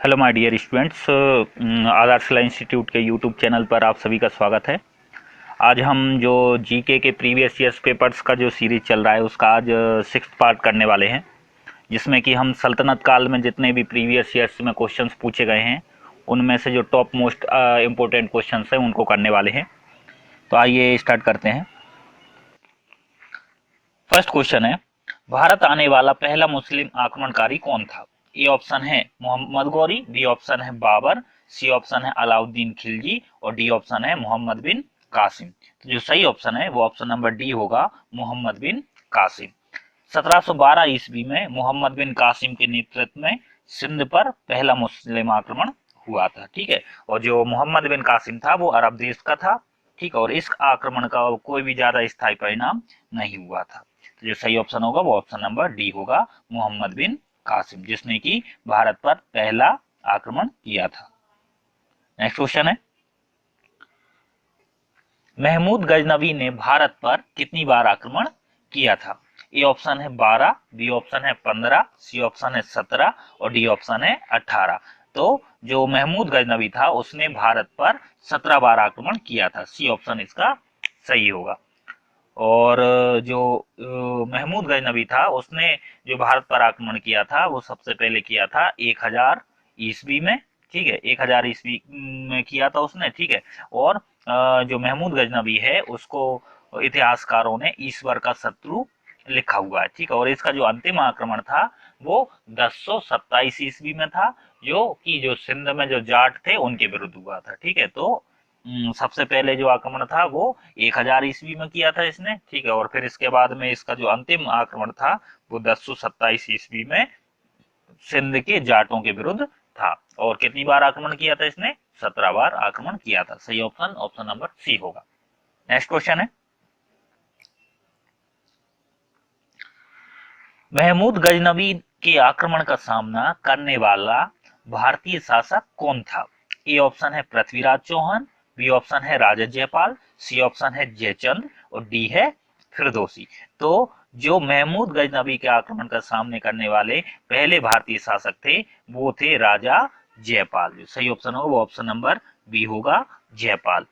Hello my dear students, Adarsh Shila institute के YouTube channel पर आप सभी का स्वागत है। आज हम जो जीके के प्रीवियस ईयर्स पेपर्स का जो सीरीज चल रहा है उसका आज 6th पार्ट करने वाले हैं, जिसमें कि हम सल्तनत काल में जितने भी प्रीवियस ईयर्स में क्वेश्चंस पूछे गए हैं उनमें से जो टॉप मोस्ट इम्पोर्टेंट क्वेश्चंस हैं उनको करने वाले हैं। तो आइए स्टार्ट करते हैं। फर्स्ट क्वेश्चन है, भारत आने वाला पहला मुस्लिम आक्रमणकारी कौन था? ए ऑप्शन है मोहम्मद गौरी, बी ऑप्शन है बाबर, सी ऑप्शन है अलाउद्दीन खिलजी और डी ऑप्शन है मोहम्मद बिन कासिम। तो जो सही ऑप्शन है वो ऑप्शन नंबर डी होगा, मोहम्मद बिन कासिम। 1712 ईस्वी में मोहम्मद बिन कासिम के नेतृत्व में सिंध पर पहला मुस्लिम आक्रमण हुआ था। ठीक है, और जो मोहम्मद बिन कासिम था वो अरब देश का था। ठीक है, और इस आक्रमण का कोई भी ज्यादा स्थायी परिणाम नहीं हुआ था। तो जो सही ऑप्शन होगा वो ऑप्शन नंबर डी होगा, मोहम्मद बिन कासिम, जिसने कि भारत पर पहला आक्रमण किया था। नेक्स्ट क्वेश्चन है, महमूद गजनवी ने भारत पर कितनी बार आक्रमण किया था? ए ऑप्शन है 12, बी ऑप्शन है 15, सी ऑप्शन है 17 और डी ऑप्शन है 18। तो जो महमूद गजनवी था उसने भारत पर 17 बार आक्रमण किया था। सी ऑप्शन इसका सही होगा। और जो महमूद गजनवी था उसने जो भारत पर आक्रमण किया था वो सबसे पहले किया था 1000 ईस्वी में। ठीक है, 1000 ईस्वी में किया था उसने। ठीक है, और जो महमूद गजनवी है उसको इतिहासकारों ने ईश्वर का शत्रु लिखा हुआ है। ठीक है, और इसका जो अंतिम आक्रमण था वो 1027 ईस्वी में था, जो कि जो सिंध में जो जाट थे उनके विरुद्ध हुआ था। ठीक है, तो सबसे पहले जो आक्रमण था वो 1000 ईस्वी में किया था इसने। ठीक है, और फिर इसके बाद में इसका जो अंतिम आक्रमण था वो 1027 ईस्वी में सिंध के जाटों के विरुद्ध था। और कितनी बार आक्रमण किया था इसने? 17 बार आक्रमण किया था। सही ऑप्शन ऑप्शन नंबर सी होगा। नेक्स्ट क्वेश्चन है, महमूद गजनवी के आक्रमण का सामना करने वाला भारतीय शासक कौन था? ए ऑप्शन है पृथ्वीराज चौहान, बी ऑप्शन है राजा जयपाल, सी ऑप्शन है जयचंद और डी है फिरदौसी। तो जो महमूद गजनवी के आक्रमण का सामने करने वाले पहले भारतीय शासक थे वो थे राजा जयपाल। जो सही ऑप्शन होगा वो ऑप्शन नंबर बी होगा, जयपाल।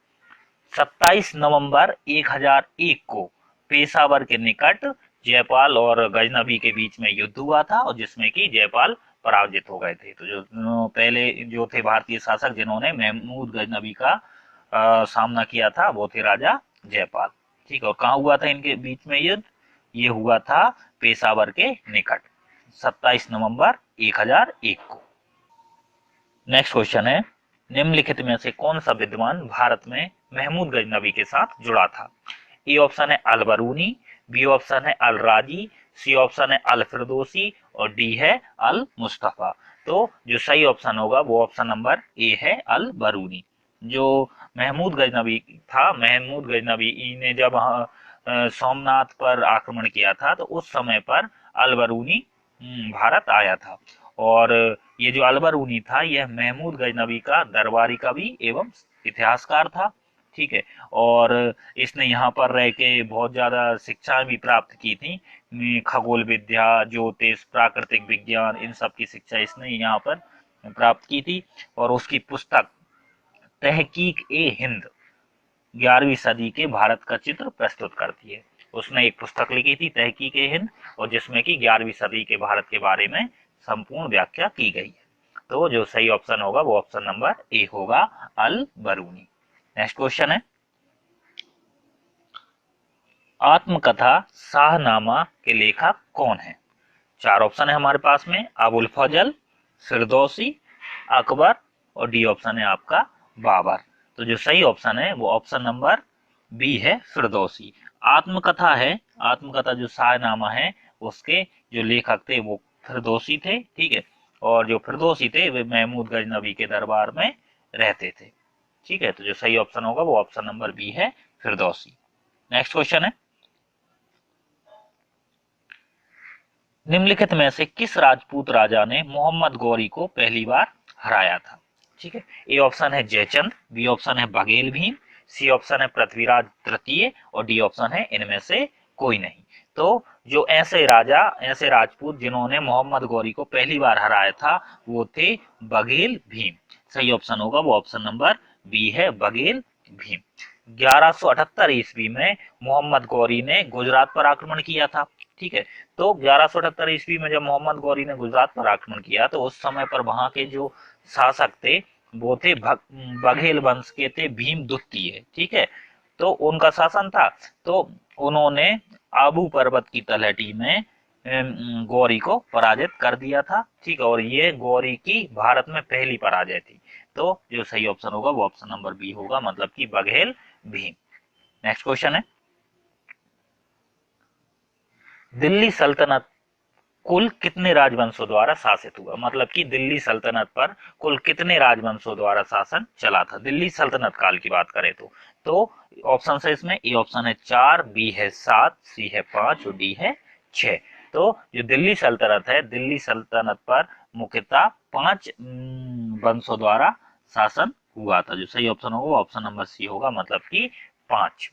27 नवंबर 1001 को पेशावर के निकट जयपाल और गजनवी के बीच में युद्ध हुआ था और जिसमें कि जयपाल पराजित हो गए थे। तो जो पहले जो थे भारतीय शासक जिन्होंने महमूद गजनवी का सामना किया था वो थे राजा जयपाल। ठीक है, और कहाँ हुआ था इनके बीच में युद्ध? ये हुआ था पेशावर के निकट 27 नवंबर 1001 को। नेक्स्ट क्वेश्चन है, निम्नलिखित में से कौन सा विद्वान भारत में महमूद गजनवी के साथ जुड़ा था? ए ऑप्शन है अल बरूनी, बी ऑप्शन है अल राजी, सी ऑप्शन है अल फिरदौसी और डी है अल मुस्तफा। तो जो सही ऑप्शन होगा वो ऑप्शन नंबर ए है, अल बरूनी। जो महमूद गजनवी था, महमूद गजनवी ने जब सोमनाथ पर आक्रमण किया था तो उस समय पर अल बरूनी भारत आया था। और ये जो अल बरूनी था यह महमूद गजनवी का दरबारी कवि एवं इतिहासकार था। ठीक है, और इसने यहाँ पर रह के बहुत ज्यादा शिक्षाएं भी प्राप्त की थी। खगोल विद्या, ज्योतिष, प्राकृतिक विज्ञान, इन सब की शिक्षा इसने यहाँ पर प्राप्त की थी। और उसकी पुस्तक तहकीक ए हिंद 11वीं सदी के भारत का चित्र प्रस्तुत करती है। उसने एक पुस्तक लिखी थी तहकीक ए हिंद, और जिसमें कि 11वीं सदी के भारत के बारे में संपूर्ण व्याख्या की गई है। तो जो सही ऑप्शन होगा वो ऑप्शन नंबर ए होगा, अल बरूनी। नेक्स्ट क्वेश्चन है, आत्मकथा शाहनामा के लेखक कौन है? चार ऑप्शन है हमारे पास में, अबुल फजल, फिरदौसी, अकबर और डी ऑप्शन है आपका बाबर। तो जो सही ऑप्शन है वो ऑप्शन नंबर बी है, फिरदौसी। आत्मकथा है, आत्मकथा जो शाहनामा है उसके जो लेखक थे वो फिरदौसी थे। ठीक है, और जो फिरदौसी थे वे महमूद गजनवी के दरबार में रहते थे। ठीक है, तो जो सही ऑप्शन होगा वो ऑप्शन नंबर बी है, फिरदौसी। नेक्स्ट क्वेश्चन है, निम्नलिखित में से किस राजपूत राजा ने मोहम्मद गौरी को पहली बार हराया था? ठीक है, ए ऑप्शन है जयचंद, बी ऑप्शन है बघेल भीम, सी ऑप्शन है पृथ्वीराज तृतीय और डी ऑप्शन है इनमें से कोई नहीं। तो जो ऐसे राजपूत जिन्होंने मोहम्मद गौरी को पहली बार हराया था वो थे बघेल भीम। सही ऑप्शन होगा वो ऑप्शन नंबर बी है, बघेल भीम। 1178 ईस्वी में मोहम्मद गौरी ने गुजरात पर आक्रमण किया था। ठीक है, तो 1178 ईस्वी में जब मोहम्मद गौरी ने गुजरात पर आक्रमण किया तो उस समय पर वहां के जो शासक थे वो थे बघेल वंश के थे, भीम द्वितीय। ठीक है, तो उनका शासन था। तो उन्होंने आबू पर्वत की तलहटी में गौरी को पराजित कर दिया था। ठीक है, और ये गौरी की भारत में पहली पराजय थी। तो जो सही ऑप्शन होगा वो ऑप्शन नंबर बी होगा, मतलब कि बघेल भीम। नेक्स्ट क्वेश्चन है, दिल्ली सल्तनत कुल कितने राजवंशों द्वारा शासित हुआ? मतलब कि दिल्ली सल्तनत पर कुल कितने राजवंशों द्वारा शासन चला था, दिल्ली सल्तनत काल की बात करें तो ऑप्शन है इसमें, ए ऑप्शन है 4, बी है 7, सी है 5 और डी है 6। तो जो दिल्ली सल्तनत है, दिल्ली सल्तनत पर मुख्यतः 5 वंशों द्वारा शासन हुआ था। जो सही ऑप्शन होगा ऑप्शन नंबर सी होगा, मतलब कि 5।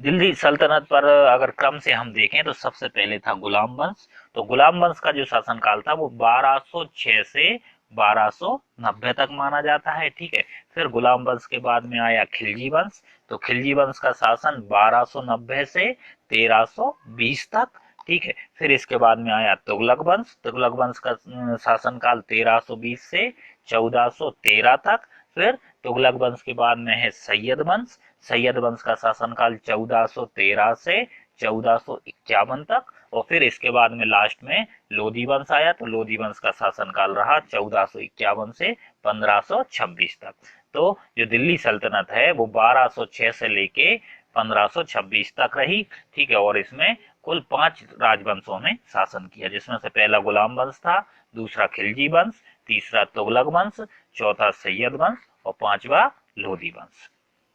दिल्ली सल्तनत पर अगर क्रम से हम देखें तो सबसे पहले था गुलाम वंश। तो गुलाम वंश का जो शासनकाल था वो 1206 से 1290 तक माना जाता है। ठीक है, फिर गुलाम वंश के बाद में आया खिलजी वंश। तो खिलजी वंश का शासन 1290 से 1320 तक। ठीक है, फिर इसके बाद में आया तुगलक वंश। तुगलक वंश का शासनकाल 1320 से 1413 तक। फिर तुगलक वंश के बाद में है सैयद वंश। सैयद वंश का शासनकाल 1413 से 1451 तक। और फिर इसके बाद में लास्ट में लोधी वंश आया। तो लोधी वंश का शासनकाल रहा 1451 से 1526 तक। तो जो दिल्ली सल्तनत है वो 1206 से लेके 1526 तक रही। ठीक है, और इसमें कुल 5 राजवंशों ने शासन किया, जिसमें से पहला गुलाम वंश था, दूसरा खिलजी वंश, तीसरा तुगलक वंश, चौथा सैयद वंश और 5वां लोधी वंश।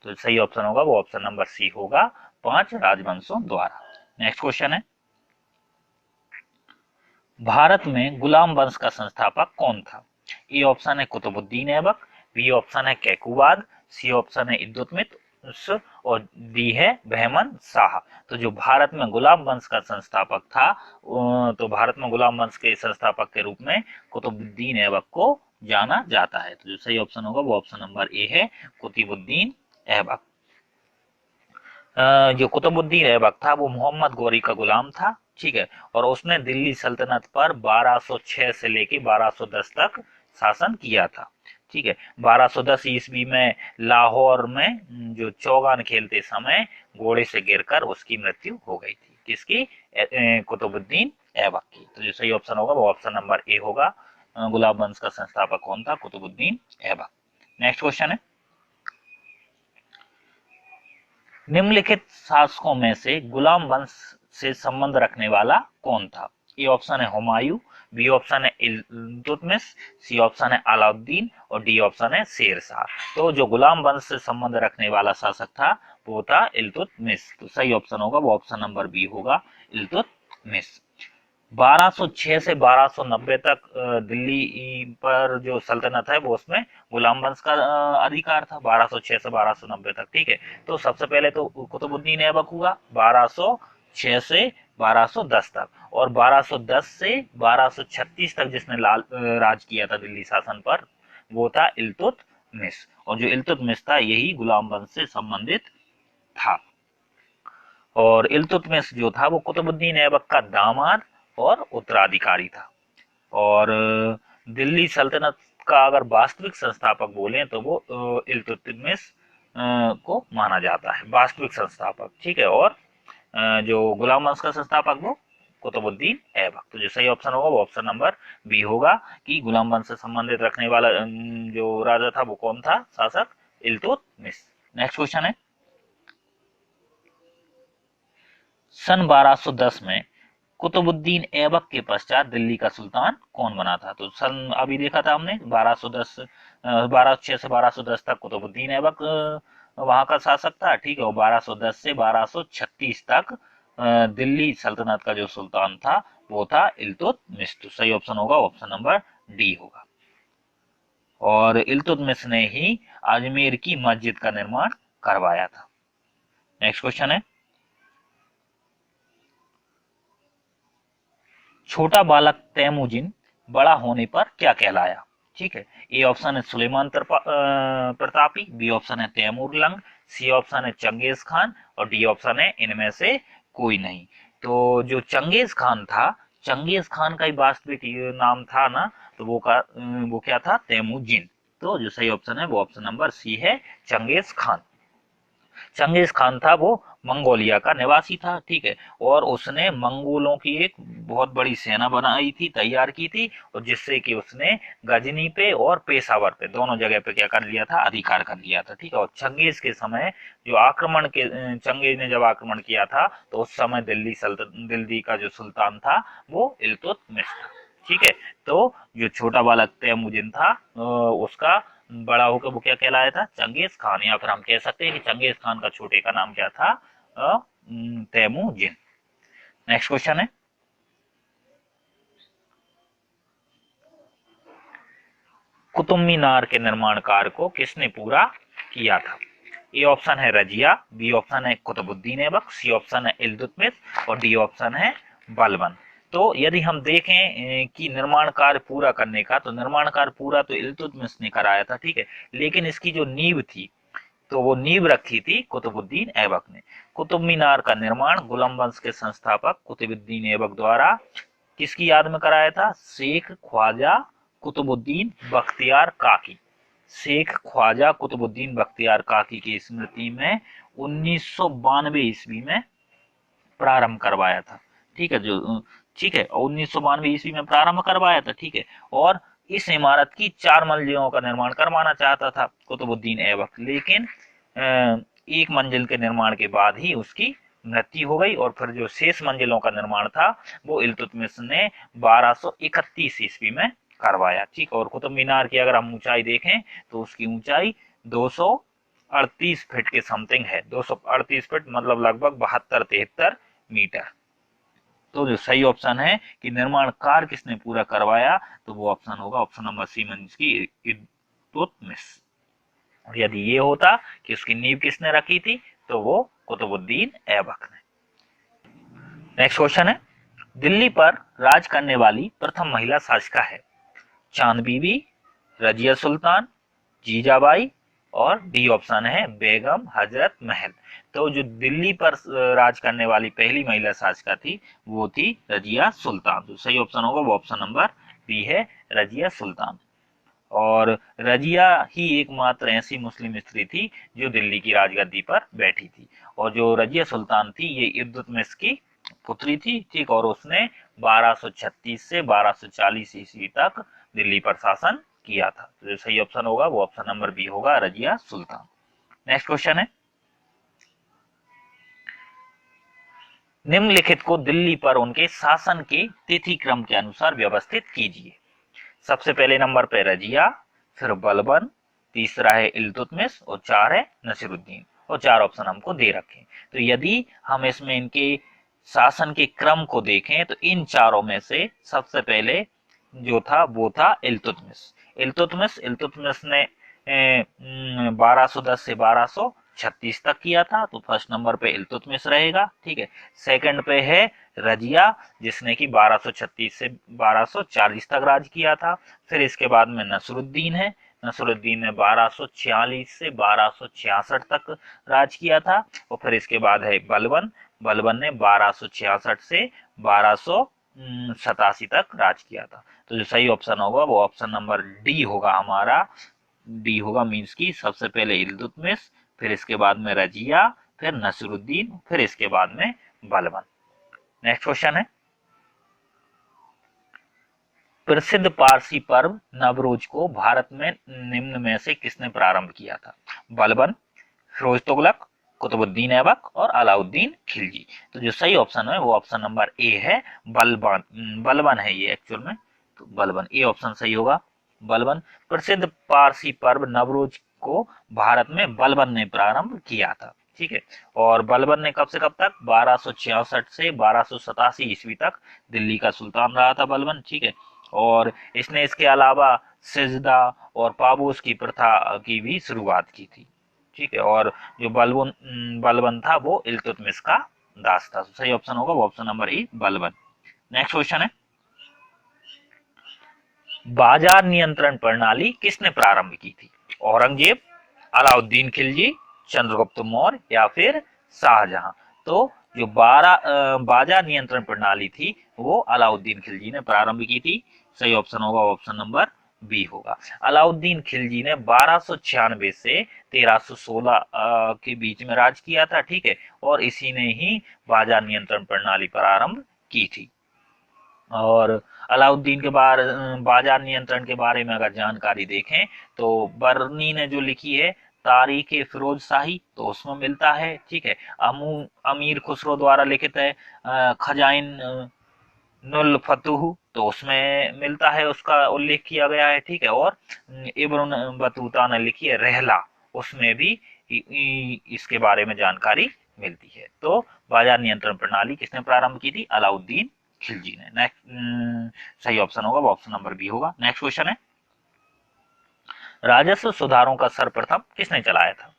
तो सही ऑप्शन होगा वो ऑप्शन नंबर सी होगा, 5 राजवंशों द्वारा। नेक्स्ट क्वेश्चन है, भारत में गुलाम वंश का संस्थापक कौन था? ए ऑप्शन है कुतुबुद्दीन ऐबक, बी ऑप्शन है कैकुबाद, सी ऑप्शन है इल्तुतमिश और डी है बहमन शाह। तो जो भारत में गुलाम वंश का संस्थापक था, तो भारत में गुलाम वंश के संस्थापक के रूप में कुतुबुद्दीन ऐबक को जाना जाता है। तो जो सही ऑप्शन होगा वो ऑप्शन नंबर ए है, कुतुबुद्दीन ऐबक। जो कुतुबुद्दीन ऐबक था वो मोहम्मद गौरी का गुलाम था। ठीक है, और उसने दिल्ली सल्तनत पर 1206 से लेके 1210 तक शासन किया था। ठीक है, 1210 ईस्वी में लाहौर में जो चौगान खेलते समय घोड़े से गिरकर उसकी मृत्यु हो गई थी। किसकी? कुतुबुद्दीन ऐबक की। तो जो सही ऑप्शन होगा वो ऑप्शन नंबर ए होगा। गुलाम वंश का संस्थापक कौन था? कुतुबुद्दीन ऐबक। नेक्स्ट क्वेश्चन है, निम्नलिखित शासकों में से गुलाम वंश से संबंध रखने वाला कौन था? ए ऑप्शन है हुमायूं, बी ऑप्शन है इल्तुतमिश, सी ऑप्शन है अलाउद्दीन और डी ऑप्शन है शेर शाह। तो जो गुलाम वंश से संबंध रखने वाला शासक था वो था इल्तुतमिश। तो सही ऑप्शन होगा वो ऑप्शन नंबर बी होगा, इल्तुतमिश। 1206 से 1290 तक दिल्ली पर जो सल्तनत है वो उसमें गुलाम वंश का अधिकार था, 1206 से 1290 तक। ठीक है, तो सबसे पहले तो कुतुबुद्दीन ऐबक हुआ 1206 से 1210 तक, और 1210 से 1236 तक जिसने राज किया था दिल्ली शासन पर वो था इल्तुतमिश। और जो इल्तुतमिश था यही गुलाम वंश से संबंधित था। और इल्तुतमिश जो था वो कुतुबुद्दीन ऐबक का दामाद और उत्तराधिकारी था। और दिल्ली सल्तनत का अगर वास्तविक संस्थापक बोले तो वो इल्तुतमिश को माना जाता है वास्तविक संस्थापक। ठीक है, और जो गुलाम वंश का संस्थापक वो कुतुबुद्दीन ऐबक। तो जो सही ऑप्शन होगा वो ऑप्शन नंबर बी होगा कि गुलाम वंश से संबंधित रखने वाला जो राजा था वो कौन था, शासक? इल्तुतमिश। नेक्स्ट क्वेश्चन है, सन 1210 में कुतुबुद्दीन ऐबक के पश्चात दिल्ली का सुल्तान कौन बना था? तो सन अभी देखा था हमने 1210, 1206 से 1210 तक कुतुबुद्दीन ऐबक वहां का शासक था। ठीक है, और 1210 से 1236 तक दिल्ली सल्तनत का जो सुल्तान था वो था इल्तुतमिश। तो सही ऑप्शन होगा ऑप्शन नंबर डी होगा। और इल्तुतमिश ने ही अजमेर की मस्जिद का निर्माण करवाया था। नेक्स्ट क्वेश्चन है, छोटा बालक तैमुजिन बड़ा होने पर क्या कहलाया? ठीक है, ए ऑप्शन है सुलेमान प्रतापी, बी ऑप्शन है तैमूर लंग, सी ऑप्शन है चंगेज खान और डी ऑप्शन है इनमें से कोई नहीं। तो जो चंगेज खान था, चंगेज खान का ही वास्तविक नाम था ना, तो वो क्या था? तैमुजिन। तो जो सही ऑप्शन है वो ऑप्शन नंबर सी है, चंगेज खान। चंगेज खान था वो मंगोलिया का निवासी था, ठीक है, और उसने मंगोलों की एक बहुत बड़ी सेना बनाई थी, तैयार की थी, और जिससे कि उसने गजनी पे और पेशावर पे दोनों जगह पे क्या कर लिया था? अधिकार कर लिया था, ठीक है। और चंगेज के समय जो चंगेज ने जब आक्रमण किया था, तो उस समय दिल्ली का जो सुल्तान था वो इल्तुतमिश था, ठीक है। तो जो छोटा बालक तैमुजिन था, उसका बड़ा होकर वो क्या कहलाया था? चंगेज खान, या फिर हम कह सकते हैं कि चंगेज खान का छोटे का नाम क्या था? तैमुजिन। नेक्स्ट क्वेश्चन है, कुतुब मीनार के निर्माण कार्य को किसने पूरा किया था? ए ऑप्शन है रजिया, बी ऑप्शन है कुतुबुद्दीन ऐबक, सी ऑप्शन है इल्तुतमिश और डी ऑप्शन है बलबन। तो यदि हम देखें कि निर्माण कार्य पूरा करने का, तो निर्माण कार्य पूरा तो इल्तुतमिश ने कराया था, ठीक है, लेकिन इसकी जो नींव थी, तो वो नींव रखी थी कुतुबुद्दीन ऐबक ने। कुतुब मीनार का निर्माण गुलाम वंश के संस्थापक कुतुबुद्दीन ऐबक द्वारा किसकी याद में कराया था? शेख ख्वाजा कुतुबुद्दीन बख्तियार काकी। शेख ख्वाजा कुतुबुद्दीन बख्तियार काकी की स्मृति में 1992 ईस्वी में प्रारंभ करवाया था, ठीक है। ठीक है, 1992 ईस्वी में प्रारंभ करवाया था, ठीक है। और इस इमारत की 4 मंजिलों का निर्माण करवाना चाहता था कुतुबुद्दीन ऐबक, लेकिन एक मंजिल के निर्माण के बाद ही उसकी मृत्यु हो गई, और फिर जो शेष मंजिलों का निर्माण था वो इल्तुतमिश ने 1231 ईस्वी में करवाया, ठीक। और कुतुब मीनार की अगर हम ऊंचाई देखें, तो उसकी ऊंचाई 238 फीट के समथिंग है। 238 फीट मतलब लगभग 72-73 मीटर। तो जो सही ऑप्शन है कि निर्माण कार्य किसने पूरा करवाया, तो वो ऑप्शन होगा ऑप्शन नंबर सी मंजिल की इल्तुतमिश। और यदि ये होता कि उसकी नींव किसने रखी थी, तो वो कुतुबुद्दीन ऐबक ने। नेक्स्ट क्वेश्चन है, दिल्ली पर राज करने वाली प्रथम महिला शासिका है? चांद बीबी, रजिया सुल्तान, जीजाबाई और डी ऑप्शन है बेगम हजरत महल। तो जो दिल्ली पर राज करने वाली पहली महिला शासिका थी, वो थी रजिया सुल्तान। तो सही ऑप्शन होगा वो ऑप्शन नंबर बी है, रजिया सुल्तान। और रजिया ही एकमात्र ऐसी मुस्लिम स्त्री थी जो दिल्ली की राजगद्दी पर बैठी थी। और जो रजिया सुल्तान थी, ये इल्तुतमिश की पुत्री थी, ठीक। और उसने 1236 से 1240 ईस्वी तक दिल्ली पर शासन किया था। तो जो सही ऑप्शन होगा वो ऑप्शन नंबर बी होगा, रजिया सुल्तान। नेक्स्ट क्वेश्चन है, निम्नलिखित को दिल्ली पर उनके शासन के तिथि क्रम के अनुसार व्यवस्थित कीजिए। सबसे पहले नंबर पे रजिया, फिर बलबन, तीसरा है इल्तुतमिश और 4 है नसीरुद्दीन। और 4 ऑप्शन हमको दे रखे। तो यदि हम इसमें इनके शासन के क्रम को देखें, तो इन चारों में से सबसे पहले जो था वो था इल्तुतमिश। इल्तुतमिश ने 1210 से 1236 तक किया था, तो फर्स्ट नंबर पे इल्तुतमिश रहेगा, ठीक है। सेकंड पे है रजिया, जिसने कि 1236 से 1240 तक राज किया था। फिर इसके बाद में नसरुद्दीन है, नसरुद्दीन ने 1246 से 1266 तक राज किया था। और फिर इसके बाद है बलबन, बलबन ने 1266 से 1287 तक राज किया था। तो जो सही ऑप्शन होगा वो ऑप्शन नंबर डी होगा हमारा। डी होगा मीन्स की सबसे पहले इल्तुतमिश, फिर इसके बाद में रजिया, फिर नसरुद्दीन, फिर इसके बाद में बलबन। नेक्स्ट क्वेश्चन है, प्रसिद्ध पारसी पर्व नवरोज को भारत में निम्न में से किसने प्रारंभ किया था? बलबन, फिरोज तुगलक, कुतुबुद्दीन ऐबक और अलाउद्दीन खिलजी। तो जो सही ऑप्शन है वो ऑप्शन नंबर ए है, बलबन। बलबन है ये एक्चुअल में, तो बलबन ए ऑप्शन सही होगा, बलबन। प्रसिद्ध पारसी पर्व नवरोज को भारत में बलबन ने प्रारंभ किया था, ठीक है। और बलबन ने कब से कब तक? 1266 से 1287 ईस्वी तक दिल्ली का सुल्तान रहा था बलबन, ठीक है। और इसने इसके अलावा सिजदा और पाबूस की प्रथा की भी शुरुआत की थी, ठीक है। और जो बलबन बलबन था वो इल्तुतमिश का दास था। सही ऑप्शन होगा वो option number A, Balban. Next question है, बाजार नियंत्रण प्रणाली किसने प्रारंभ की थी? औरंगजेब, अलाउद्दीन खिलजी, चंद्रगुप्त मौर्य या फिर शाहजहां? तो जो बाजार नियंत्रण प्रणाली थी वो अलाउद्दीन खिलजी ने प्रारंभ की थी। सही ऑप्शन होगा ऑप्शन नंबर बी होगा। अलाउद्दीन खिलजी ने 1296 से 1316 के बीच में राज किया था, ठीक है, और इसी ने ही बाजार नियंत्रण प्रणाली प्रारंभ की थी। और अलाउद्दीन के बाजार नियंत्रण के बारे में अगर जानकारी देखें तो बर्नी ने जो लिखी है तारीख फिरोज शाही, तो उसमें मिलता है, ठीक है। अमीर खुसरो द्वारा लिखित है खजाइन नुल फतूह, तो उसमें मिलता है, उसका उल्लेख किया गया है, ठीक है। और इब्न बतूता ने लिखी है रहला, उसमें भी इसके बारे में जानकारी मिलती है। तो बाजार नियंत्रण प्रणाली किसने प्रारंभ की थी? अलाउद्दीन खिलजी ने। नेक्स्ट सही ऑप्शन होगा ऑप्शन नंबर बी होगा। नेक्स्ट क्वेश्चन है, राजस्व सुधारों का सर्वप्रथम किसने चलाया था?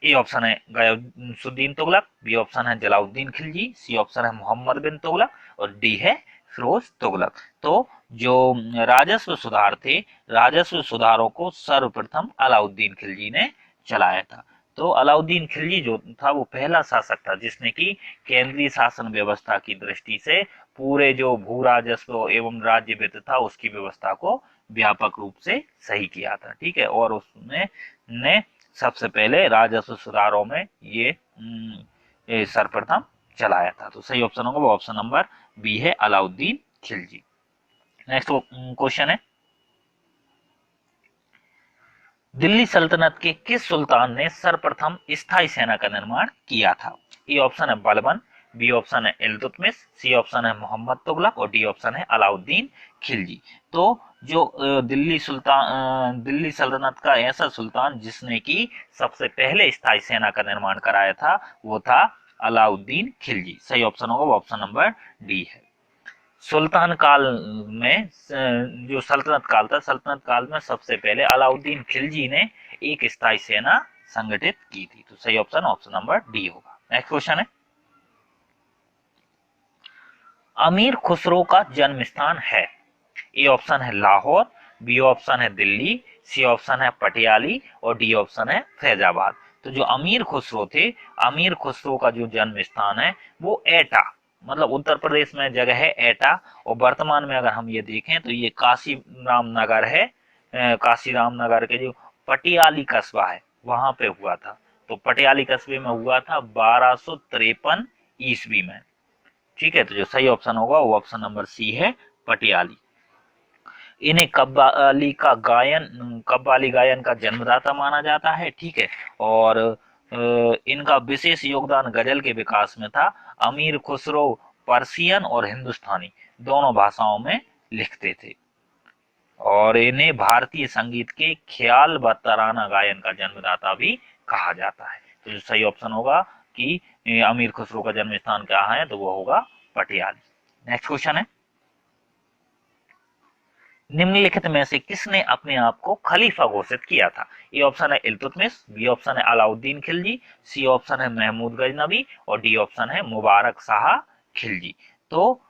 ए ऑप्शन है गयासुद्दीन तुगलक, बी ऑप्शन है जलाउद्दीन खिलजी, सी ऑप्शन है मोहम्मद बिन तुगलक और डी है फिरोज तुगलक। तो जो राजस्व सुधार थे, राजस्व सुधारों को सर्वप्रथम अलाउद्दीन खिलजी ने चलाया था। तो अलाउद्दीन खिलजी जो था वो पहला शासक था जिसने की केंद्रीय शासन व्यवस्था की दृष्टि से पूरे जो भू राजस्व एवं राज्य वित्त था उसकी व्यवस्था को व्यापक रूप से सही किया था, ठीक है। और उसने ने सबसे पहले राजस्व सुधारों में ये सर्वप्रथम चलाया था। तो सही ऑप्शन होगा वो ऑप्शन नंबर बी है अलाउद्दीन खिलजी। नेक्स्ट क्वेश्चन है, दिल्ली सल्तनत के किस सुल्तान ने सर्वप्रथम स्थायी सेना का निर्माण किया था? ए ऑप्शन है बलबन, बी ऑप्शन है इल्तुतमिश, सी ऑप्शन है मोहम्मद तुगलक और डी ऑप्शन है अलाउद्दीन खिलजी। तो जो दिल्ली सल्तनत का ऐसा सुल्तान जिसने की सबसे पहले स्थायी सेना का निर्माण कराया था वो था अलाउद्दीन खिलजी। सही ऑप्शन होगा वो ऑप्शन नंबर डी है। सुल्तान काल में जो सल्तनत काल था, सल्तनत काल में सबसे पहले अलाउद्दीन खिलजी ने एक स्थायी सेना संगठित की थी। तो सही ऑप्शन ऑप्शन नंबर डी होगा। नेक्स्ट क्वेश्चन है, अमीर खुसरो का जन्म स्थान है? ए ऑप्शन है लाहौर, बी ऑप्शन है दिल्ली, सी ऑप्शन है पटियाली और डी ऑप्शन है फैजाबाद। तो जो अमीर खुसरो थे, अमीर खुसरो का जो जन्म स्थान है वो एटा, मतलब उत्तर प्रदेश में जगह है एटा, और वर्तमान में अगर हम ये देखें तो ये काशी राम नगर है। काशी राम नगर के जो पटियाली कस्बा है वहां पे हुआ था। तो पटियाली कस्बे में हुआ था 1253 ईस्वी में, ठीक है। तो जो सही ऑप्शन होगा वो ऑप्शन नंबर सी है पटियाली। इन्हें कव्वाली गायन का जन्मदाता माना जाता है, ठीक है। और इनका विशेष योगदान गजल के विकास में था। अमीर खुसरो पर्शियन और हिंदुस्तानी दोनों भाषाओं में लिखते थे, और इन्हें भारतीय संगीत के ख्याल व तराना गायन का जन्मदाता भी कहा जाता है। तो जो सही ऑप्शन होगा कि अमीर खुसरो का जन्म स्थान क्या है, तो वो होगा पटियाली। नेक्स्ट क्वेश्चन है, निम्नलिखित में से किसने अपने आप को खलीफा घोषित किया था? ए ऑप्शन है इल्तुतमिश, बी ऑप्शन है अलाउद्दीन खिलजी, सी ऑप्शन है महमूद गजनबी और डी ऑप्शन है मुबारक शाह खिलजी। तो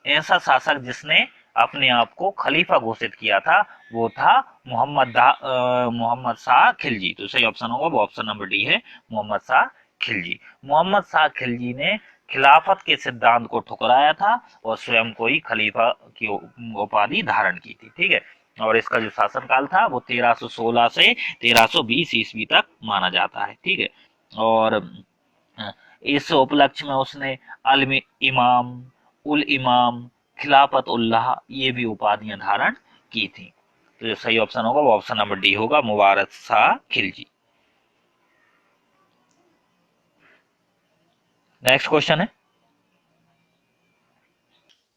ऐसा शासक जिसने अपने आप को खलीफा घोषित किया था वो था मोहम्मद शाह खिलजी। तो सही ऑप्शन होगा वो ऑप्शन नंबर डी है मोहम्मद शाह खिलजी। मोहम्मद शाह खिलजी ने खिलाफत के सिद्धांत को ठुकराया था और स्वयं को ही खलीफा की उपाधि धारण की थी, ठीक है। और इसका जो शासनकाल था वो 1316 से 1320 ईस्वी तक माना जाता है, ठीक है। और इस उपलक्ष्य में उसने अल इमाम, उल इमाम, खिलाफत उल्लाह ये भी उपाधियां धारण की थी। तो जो सही ऑप्शन होगा वो ऑप्शन नंबर डी होगा मुबारक शाह खिलजी। नेक्स्ट क्वेश्चन है,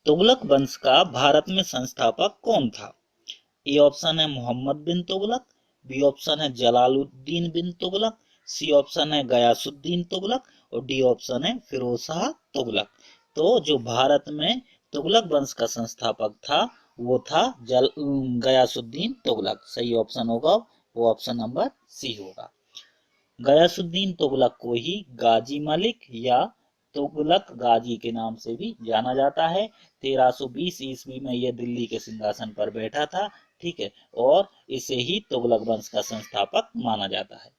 तुगलक वंश का भारत में संस्थापक कौन था? ए ऑप्शन है मोहम्मद बिन तुगलक, बी ऑप्शन है जलालुद्दीन बिन तुगलक, सी ऑप्शन है गयासुद्दीन तुगलक और डी ऑप्शन है फिरोज शाह तुगलक। तो जो भारत में तुगलक वंश का संस्थापक था वो था गयासुद्दीन तुगलक। सही ऑप्शन होगा वो ऑप्शन नंबर सी होगा। गयासुद्दीन तुगलक को ही गाजी मलिक या तुगलक गाजी के नाम से भी जाना जाता है। 1320 ईस्वी में यह दिल्ली के सिंहासन पर बैठा था, ठीक है, और इसे ही तुगलक वंश का संस्थापक माना जाता है।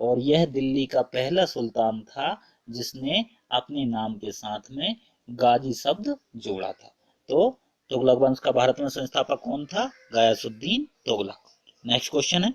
और यह दिल्ली का पहला सुल्तान था जिसने अपने नाम के साथ में गाजी शब्द जोड़ा था। तो तुगलक वंश का भारत में संस्थापक कौन था? गयासुद्दीन तुगलक। नेक्स्ट क्वेश्चन है,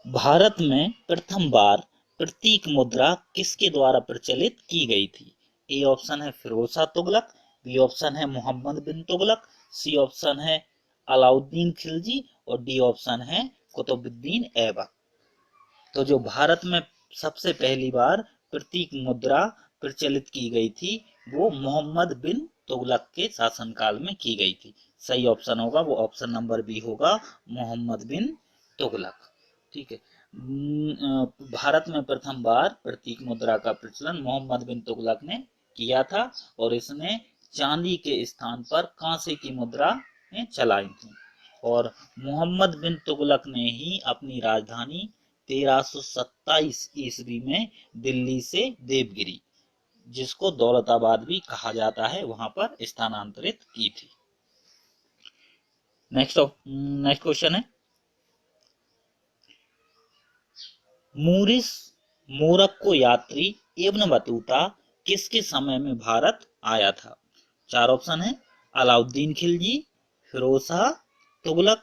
भारत में प्रथम बार प्रतीक मुद्रा किसके द्वारा प्रचलित की गई थी? ए ऑप्शन है फिरोज शाह तुगलक, बी ऑप्शन है मोहम्मद बिन तुगलक, सी ऑप्शन है अलाउद्दीन खिलजी और डी ऑप्शन है कुतुबुद्दीन ऐबक। तो जो भारत में सबसे पहली बार प्रतीक मुद्रा प्रचलित की गई थी वो मोहम्मद बिन तुगलक के शासनकाल में की गई थी। सही ऑप्शन होगा वो ऑप्शन नंबर बी होगा, मोहम्मद बिन तुगलक। ठीक है, भारत में प्रथम बार प्रतीक मुद्रा का प्रचलन मोहम्मद बिन तुगलक ने किया था और इसने चांदी के स्थान पर कांसे की मुद्रा चलाई थी। और मोहम्मद बिन तुगलक ने ही अपनी राजधानी 1327 ईस्वी में दिल्ली से देवगिरी, जिसको दौलताबाद भी कहा जाता है, वहां पर स्थानांतरित की थी। नेक्स्ट क्वेश्चन है, मोरक्को यात्री इब्न बतूता किसके समय में भारत आया था? चार ऑप्शन है, अलाउद्दीन खिलजी, फिरोज शाह तुगलक,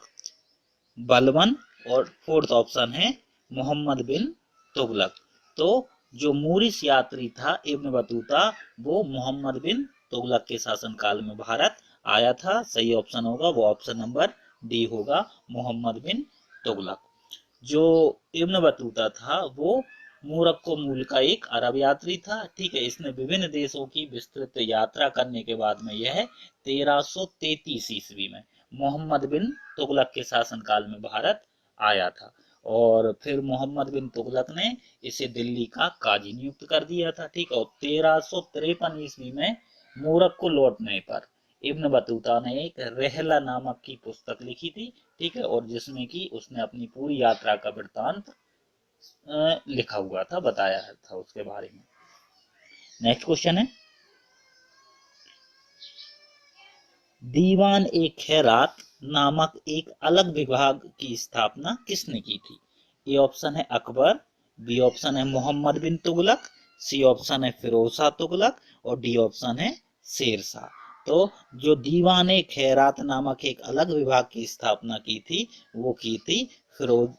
बलबन और फोर्थ ऑप्शन है मोहम्मद बिन तुगलक। तो जो मूरिश यात्री था इब्न बतूता वो मोहम्मद बिन तुगलक के शासनकाल में भारत आया था। सही ऑप्शन होगा वो ऑप्शन नंबर डी होगा, मोहम्मद बिन तुगलक। जो इब्न बतूता था वो मोरक्को मूल का एक अरब यात्री था, ठीक है। इसने विभिन्न देशों की विस्तृत यात्रा करने के बाद में यह 1333 ईस्वी में मोहम्मद बिन तुगलक के शासनकाल में भारत आया था और फिर मोहम्मद बिन तुगलक ने इसे दिल्ली का काजी नियुक्त कर दिया था, ठीक है। और 1353 ईस्वी में मोरक्को लौटने पर इब्न बतूता ने एक रहला नामक की पुस्तक लिखी थी, ठीक है, और जिसमें कि उसने अपनी पूरी यात्रा का वृत्तांत लिखा हुआ था, बताया था उसके बारे में। नेक्स्ट क्वेश्चन है, दीवान ए खैरात नामक एक अलग विभाग की स्थापना किसने की थी? ए ऑप्शन है अकबर, बी ऑप्शन है मोहम्मद बिन तुगलक, सी ऑप्शन है फिरोज शाह तुगलक और डी ऑप्शन है शेर शाह। तो जो दीवान ए खैरात नामक एक अलग विभाग की स्थापना की थी वो की थी फिरोज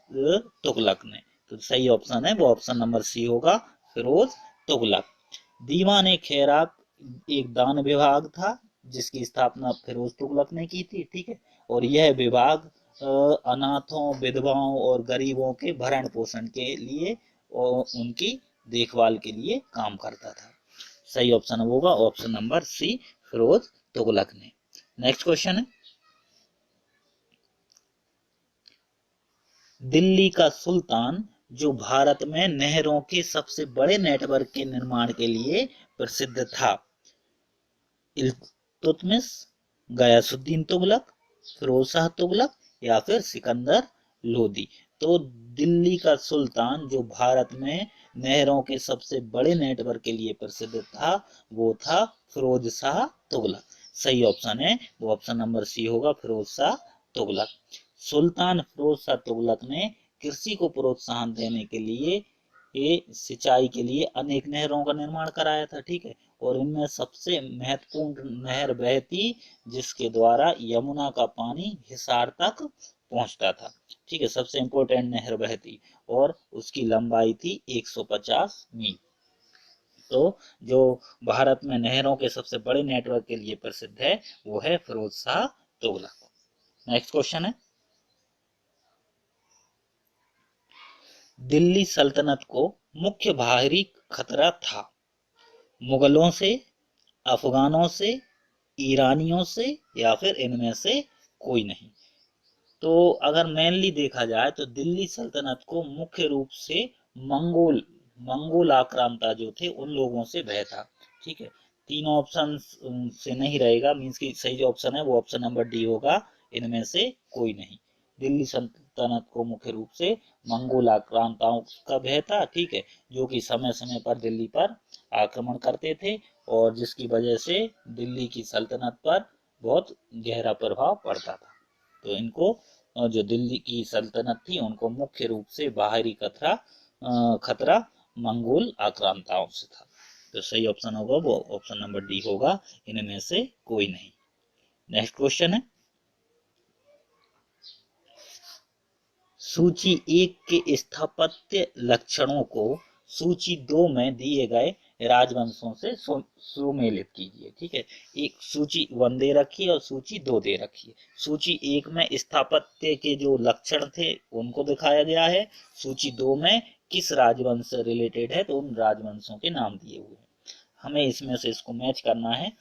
तुगलक ने। तो सही ऑप्शन है वो ऑप्शन नंबर सी होगा, फिरोज तुगलक। दीवान ए खैरात एक दान विभाग था जिसकी स्थापना फिरोज तुगलक ने की थी, ठीक है। और यह विभाग अनाथों, विधवाओं और गरीबों के भरण पोषण के लिए और उनकी देखभाल के लिए काम करता था। सही ऑप्शन होगा option number C, Firoz Tughlaq ने। नेक्स्ट क्वेश्चन है, दिल्ली का सुल्तान जो भारत में नहरों के सबसे बड़े नेटवर्क के निर्माण के लिए प्रसिद्ध था? इल्तुतमिश, गयासुद्दीन तुगलक, फिरोज शाह तुगलक या फिर सिकंदर लोदी। तो दिल्ली का सुल्तान जो भारत में नहरों के सबसे बड़े नेटवर्क के लिए प्रसिद्ध था वो था फिरोज शाह तुगलक। सही ऑप्शन है वो ऑप्शन नंबर सी होगा, फिरोज शाह तुगलक। सुल्तान फिरोज शाह तुगलक ने कृषि को प्रोत्साहन देने के लिए ये सिंचाई के लिए अनेक नहरों का निर्माण कराया था, ठीक है। और इनमें सबसे महत्वपूर्ण नहर वह थी जिसके द्वारा यमुना का पानी हिसार तक पहुंचता था, ठीक है। सबसे इंपॉर्टेंट नहर वह थी और उसकी लंबाई थी 150 मील। तो जो भारत में नहरों के सबसे बड़े नेटवर्क के लिए प्रसिद्ध है वो है फिरोज शाह तुगलक। नेक्स्ट क्वेश्चन है, दिल्ली सल्तनत को मुख्य बाहरी खतरा था मुगलों से, अफगानों से, ईरानियों से या फिर इनमें से कोई नहीं? तो अगर मेनली देखा जाए तो दिल्ली सल्तनत को मुख्य रूप से मंगोल मंगोल आक्रांता जो थे उन लोगों से भय था, ठीक है। तीनों ऑप्शन से नहीं रहेगा, मींस की सही जो ऑप्शन है वो ऑप्शन नंबर डी होगा, इनमें से कोई नहीं। दिल्ली सल्तनत को मुख्य रूप से मंगोल आक्रांताओं का भय था, ठीक है, जो कि समय समय पर दिल्ली पर आक्रमण करते थे और जिसकी वजह से दिल्ली की सल्तनत पर बहुत गहरा प्रभाव पड़ता था। तो इनको जो दिल्ली की सल्तनत थी उनको मुख्य रूप से बाहरी खतरा मंगोल आक्रांताओं से था। तो सही ऑप्शन होगा वो ऑप्शन नंबर डी होगा, इनमें से कोई नहीं। नेक्स्ट क्वेश्चन है, सूची 1 के स्थापत्य लक्षणों को सूची 2 में दिए गए राजवंशों से सुमेलित कीजिए। ठीक है, एक सूची 1 दे रखी है और सूची 2 दे रखी है। सूची 1 में स्थापत्य के जो लक्षण थे उनको दिखाया गया है, सूची 2 में किस राजवंश से रिलेटेड है तो उन राजवंशों के नाम दिए हुए हैं। हमें इसमें से इसको मैच करना है।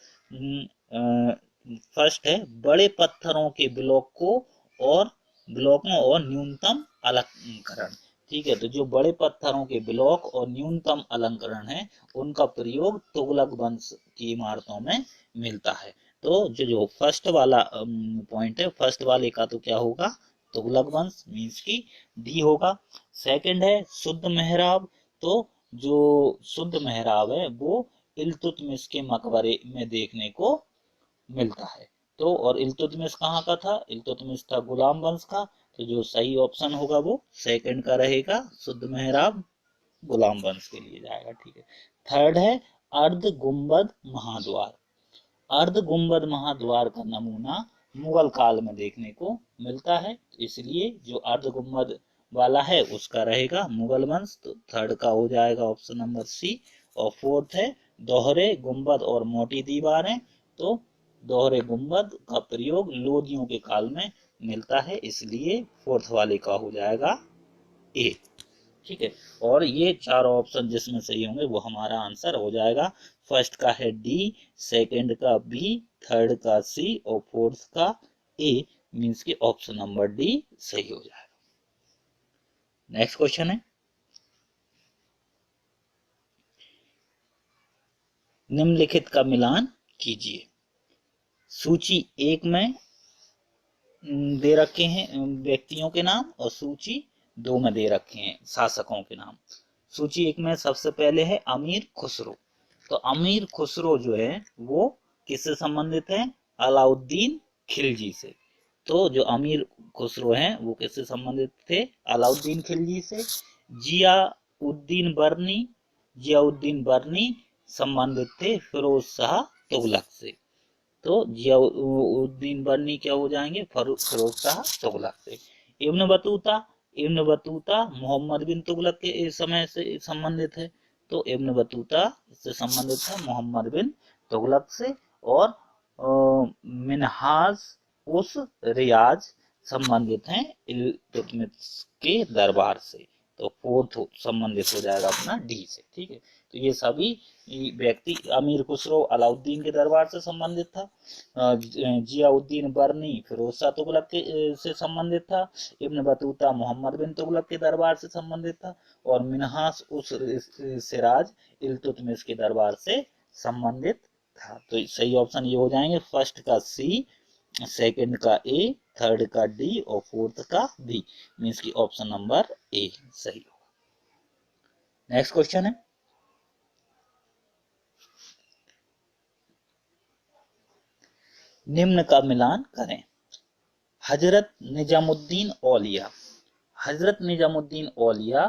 फर्स्ट है बड़े पत्थरों के ब्लॉकों और न्यूनतम अलंकरण। ठीक है, तो जो बड़े पत्थरों के ब्लॉक और न्यूनतम अलंकरण है उनका प्रयोग तुगलक वंश की इमारतों में मिलता है। तो जो फर्स्ट वाला पॉइंट है, फर्स्ट वाले का तो क्या होगा, तुगलक वंश मीन्स की डी होगा। सेकंड है शुद्ध मेहराब, तो जो शुद्ध मेहराब है वो इल्तुतमिश के मकबरे में देखने को मिलता है। तो और इल्तुतमिश कहाँ का था, इल्तुतमिश था गुलाम वंश का, तो जो सही ऑप्शन होगा वो सेकंड का रहेगा, शुद्ध मेहराब गुलाम वंश के लिए जाएगा। ठीक है, थर्ड है अर्ध गुंबद महाद्वार। अर्ध गुंबद महाद्वार का नमूना मुगल काल में देखने को मिलता है, इसलिए जो अर्ध गुंबद वाला है उसका रहेगा मुगल वंश, तो थर्ड का हो जाएगा ऑप्शन नंबर सी। और फोर्थ है दोहरे गुंबद और मोटी दीवारें, तो दोहरे गुंबद का प्रयोग लोदियों के काल में मिलता है, इसलिए फोर्थ वाले का हो जाएगा ए। ठीक है, और ये चारों ऑप्शन जिसमें सही होंगे वो हमारा आंसर हो जाएगा। फर्स्ट का है डी, सेकंड का बी, थर्ड का सी और फोर्थ का ए, मींस कि ऑप्शन नंबर डी सही हो जाएगा। नेक्स्ट क्वेश्चन है, निम्नलिखित का मिलान कीजिए। सूची 1 में दे रखे हैं व्यक्तियों के नाम और सूची 2 में दे रखे हैं शासकों के नाम। सूची 1 में सबसे पहले है अमीर खुसरो। तो अमीर खुसरो जो है वो किससे संबंधित है, अलाउद्दीन खिलजी से। तो जो अमीर खुसरो हैं वो किससे संबंधित थे, अलाउद्दीन खिलजी से। जियाउद्दीन बर्नी संबंधित थे फिरोज शाह तुगलक से। तो जियाउद्दीन बर्नी क्या हो जाएंगे, फिरोज शाह तुगलक से। इब्न बतूता मोहम्मद बिन तुगलक के समय से संबंधित है, तो इब्न बतूता से संबंधित है मोहम्मद बिन तुगलक से। और मिनहाज उस रियाज संबंधित हैं इल्तुतमिश के दरबार से, तो फोर्थ संबंधित हो जाएगा अपना डी से। ठीक है, तो ये सभी व्यक्ति, अमीर खुसरो अलाउद्दीन के दरबार से संबंधित था, जियाउद्दीन बर्नी फिरोज शाह तुगलक से संबंधित था, इब्न बतूता मोहम्मद बिन तुगलक के दरबार से संबंधित था, और मिनहास उस सिराज इल्तुतमिश के दरबार से संबंधित था। तो सही ऑप्शन ये हो जाएंगे, फर्स्ट का सी, सेकंड का ए, थर्ड का डी और फोर्थ का बी, मीन्स की ऑप्शन नंबर ए सही होगा। नेक्स्ट क्वेश्चन है, निम्न का मिलान करें। हजरत निजामुद्दीन औलिया। हजरत निजामुद्दीन औलिया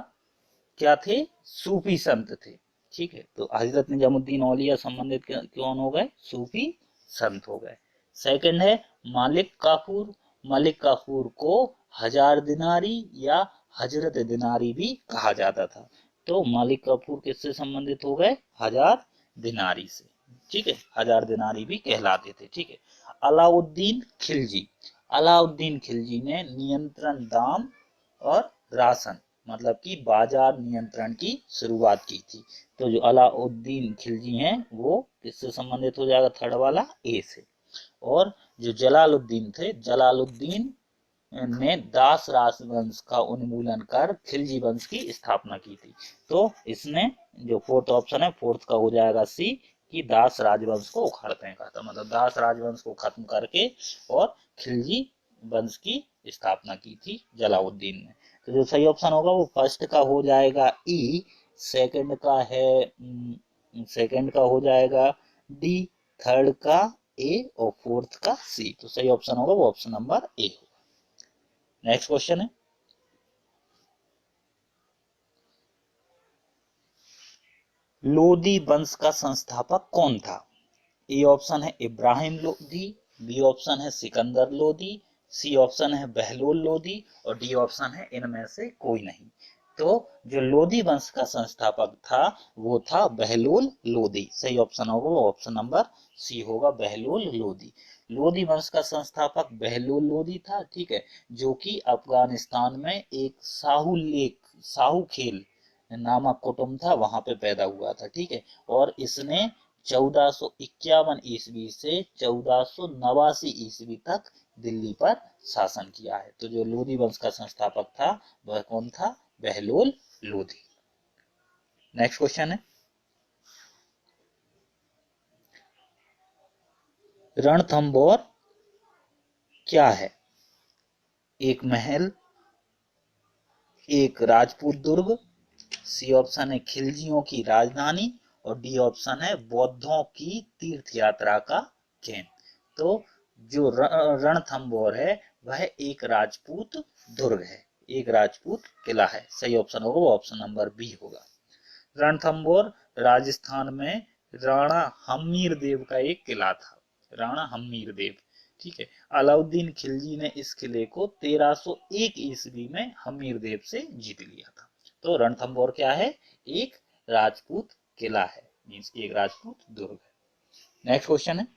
क्या थे, सूफी संत थे। ठीक है, तो हजरत निजामुद्दीन औलिया संबंधित कौन हो गए, सूफी संत हो गए। सेकंड है मालिक काफूर। मालिक काफूर को हजार दिनारी या हजरत दिनारी भी कहा जाता था, तो मालिक काफूर किससे संबंधित हो गए, हजार दिनारी से। ठीक है, हजार दिनारी भी कहलाते थे। ठीक है, अलाउद्दीन खिलजी। अलाउद्दीन खिलजी ने नियंत्रण दाम और राशन मतलब कि बाजार नियंत्रण की शुरुआत की थी। तो जो अलाउद्दीन खिलजी हैं वो किससे संबंधित हो जाएगा, थर्ड वाला ए से। और जो जलालुद्दीन थे, जलालुद्दीन ने दास राजवंश का उन्मूलन कर खिलजी वंश की स्थापना की थी। तो इसने जो फोर्थ ऑप्शन है, फोर्थ का हो जाएगा सी, कि दास राजवंश को उखाड़ फेंका था, मतलब दास राजवंश को खत्म करके और खिलजी वंश की स्थापना की थी जलालुद्दीन ने। तो जो सही ऑप्शन होगा वो फर्स्ट का हो जाएगा ई, सेकंड का है सेकंड का हो जाएगा डी, थर्ड का ए और फोर्थ का सी। तो सही ऑप्शन होगा वो ऑप्शन नंबर ए होगा। नेक्स्ट क्वेश्चन है, लोदी वंश का संस्थापक कौन था? ए ऑप्शन है इब्राहिम लोदी, बी ऑप्शन है सिकंदर लोदी, सी ऑप्शन है बहलोल लोदी और डी ऑप्शन है इनमें से कोई नहीं। तो जो लोदी वंश का संस्थापक था वो था बहलोल लोदी। सही ऑप्शन होगा वो ऑप्शन नंबर सी होगा, बहलोल लोदी। लोदी वंश का संस्थापक बहलोल लोदी था, ठीक है, जो कि अफगानिस्तान में एक साहू खेल नामक कुटुंब था, वहां पे पैदा हुआ था, ठीक है। और इसने 1451 ईस्वी से 1489 ईस्वी तक दिल्ली पर शासन किया है। तो जो लोदी वंश का संस्थापक था वह कौन था? बहलोल लोदी। नेक्स्ट क्वेश्चन है, रणथंभौर क्या है? एक महल, एक राजपूत दुर्ग, सी ऑप्शन है खिलजियों की राजधानी और डी ऑप्शन है बौद्धों की तीर्थ यात्रा का केंद्र। तो जो रणथंभौर है वह एक राजपूत दुर्ग है, एक राजपूत किला है। सही ऑप्शन होगा वो ऑप्शन नंबर बी होगा। रणथंभौर राजस्थान में राणा हम्मीर देव का एक किला था, राणा हम्मीर देव, ठीक है। अलाउद्दीन खिलजी ने इस किले को 1301 ईस्वी में हमीर देव से जीत लिया था। तो रणथंभौर क्या है? एक राजपूत किला है, मींस एक राजपूत दुर्ग है। नेक्स्ट क्वेश्चन है,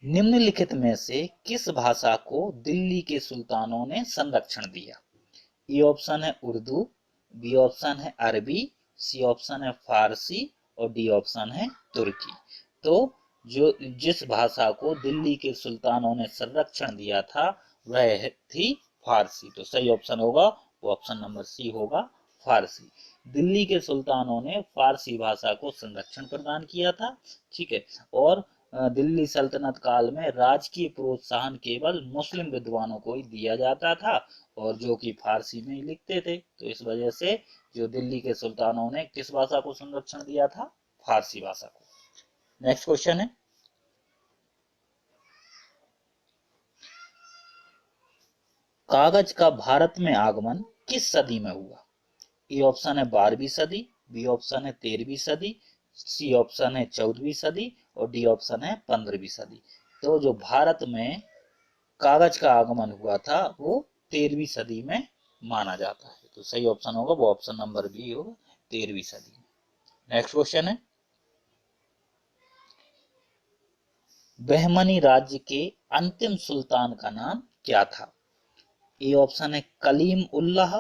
निम्नलिखित में से किस भाषा को दिल्ली के सुल्तानों ने संरक्षण दिया? ए ऑप्शन है उर्दू, बी ऑप्शन है अरबी, सी ऑप्शन है फारसी और डी ऑप्शन है तुर्की। तो जो जिस भाषा को दिल्ली के सुल्तानों ने संरक्षण दिया था वह थी फारसी। तो सही ऑप्शन होगा वो ऑप्शन नंबर सी होगा, फारसी। दिल्ली के सुल्तानों ने फारसी भाषा को संरक्षण प्रदान किया था, ठीक है। और दिल्ली सल्तनत काल में राजकीय प्रोत्साहन केवल मुस्लिम विद्वानों को ही दिया जाता था और जो कि फारसी में ही लिखते थे। तो इस वजह से जो दिल्ली के सुल्तानों ने किस भाषा को संरक्षण दिया था? फारसी भाषा को। नेक्स्ट क्वेश्चन है, कागज का भारत में आगमन किस सदी में हुआ? ए ऑप्शन है 12वीं सदी, बी ऑप्शन है 13वीं सदी, सी ऑप्शन है 14वीं सदी और डी ऑप्शन है 15वीं सदी। तो जो भारत में कागज का आगमन हुआ था वो 13वीं सदी में माना जाता है। तो सही ऑप्शन होगा वो ऑप्शन नंबर बी होगा, 13वीं सदी में। नेक्स्ट क्वेश्चन है, बहमनी राज्य के अंतिम सुल्तान का नाम क्या था? ए ऑप्शन है कलीम उल्लाह,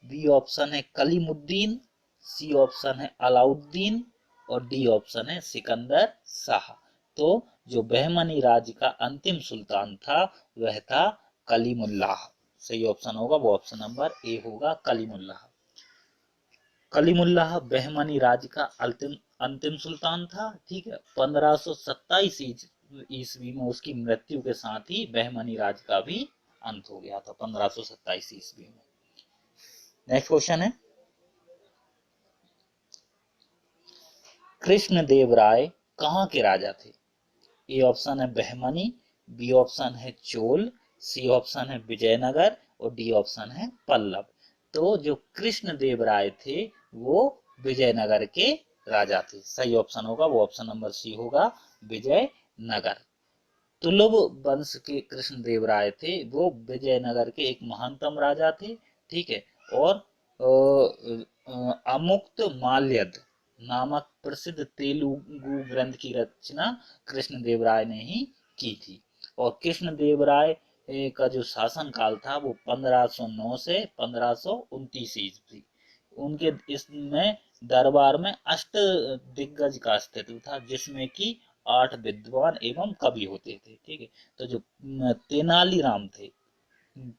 बी ऑप्शन है कलीमुद्दीन, सी ऑप्शन है अलाउद्दीन और डी ऑप्शन है सिकंदर शाह। तो जो बहमनी राज्य का अंतिम सुल्तान था वह था कलीमुल्लाह। सही ऑप्शन होगा वो ऑप्शन नंबर ए होगा, कलीमुल्लाह। कलीमुल्लाह बहमनी राज्य का अंतिम अंतिम सुल्तान था, ठीक है। 1527 ईस्वी में उसकी मृत्यु के साथ ही बहमनी राज्य का भी अंत हो गया था, 1527 ईस्वी में। नेक्स्ट क्वेश्चन है, कृष्ण देव राय कहाँ के राजा थे? ए ऑप्शन है बहमनी, बी ऑप्शन है चोल, सी ऑप्शन है विजयनगर और डी ऑप्शन है पल्लव। तो जो कृष्ण देव राय थे वो विजयनगर के राजा थे। सही ऑप्शन होगा वो ऑप्शन नंबर सी होगा, विजयनगर। तुलुव वंश के कृष्ण देव राय थे, वो विजयनगर के एक महानतम राजा थे, ठीक है। और अमुक्त माल्यद नामक प्रसिद्ध तेलुगु ग्रंथ की रचना कृष्णदेव राय ने ही की थी। और कृष्णदेव राय का जो शासन काल था वो 1509 से 1529 ईस्वी। उनके इसमें दरबार में अष्ट दिग्गज का अस्तित्व था, जिसमें कि 8 विद्वान एवं कवि होते थे, ठीक है। तो जो तेनालीराम थे,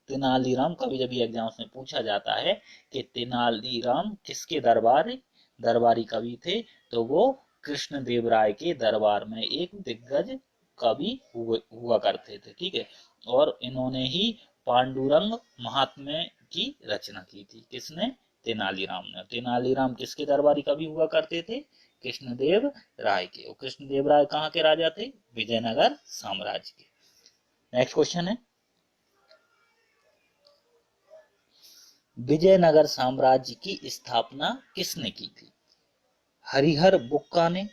तेनालीराम कभी कभी एग्जाम्स में पूछा जाता है कि तेनालीराम किसके दरबारी कवि थे, तो वो कृष्ण देव राय के दरबार में एक दिग्गज का भी हुआ करते थे, ठीक है। और इन्होंने ही पांडुरंग महात्म्य की रचना की थी। किसने? तेनालीराम ने। तेनालीराम किसके दरबारी कवि हुआ करते थे? कृष्णदेव राय के। और कृष्णदेव राय कहाँ के राजा थे? विजयनगर साम्राज्य के। नेक्स्ट क्वेश्चन है, विजयनगर साम्राज्य की स्थापना किसने की थी? हरिहर बुक्का ने,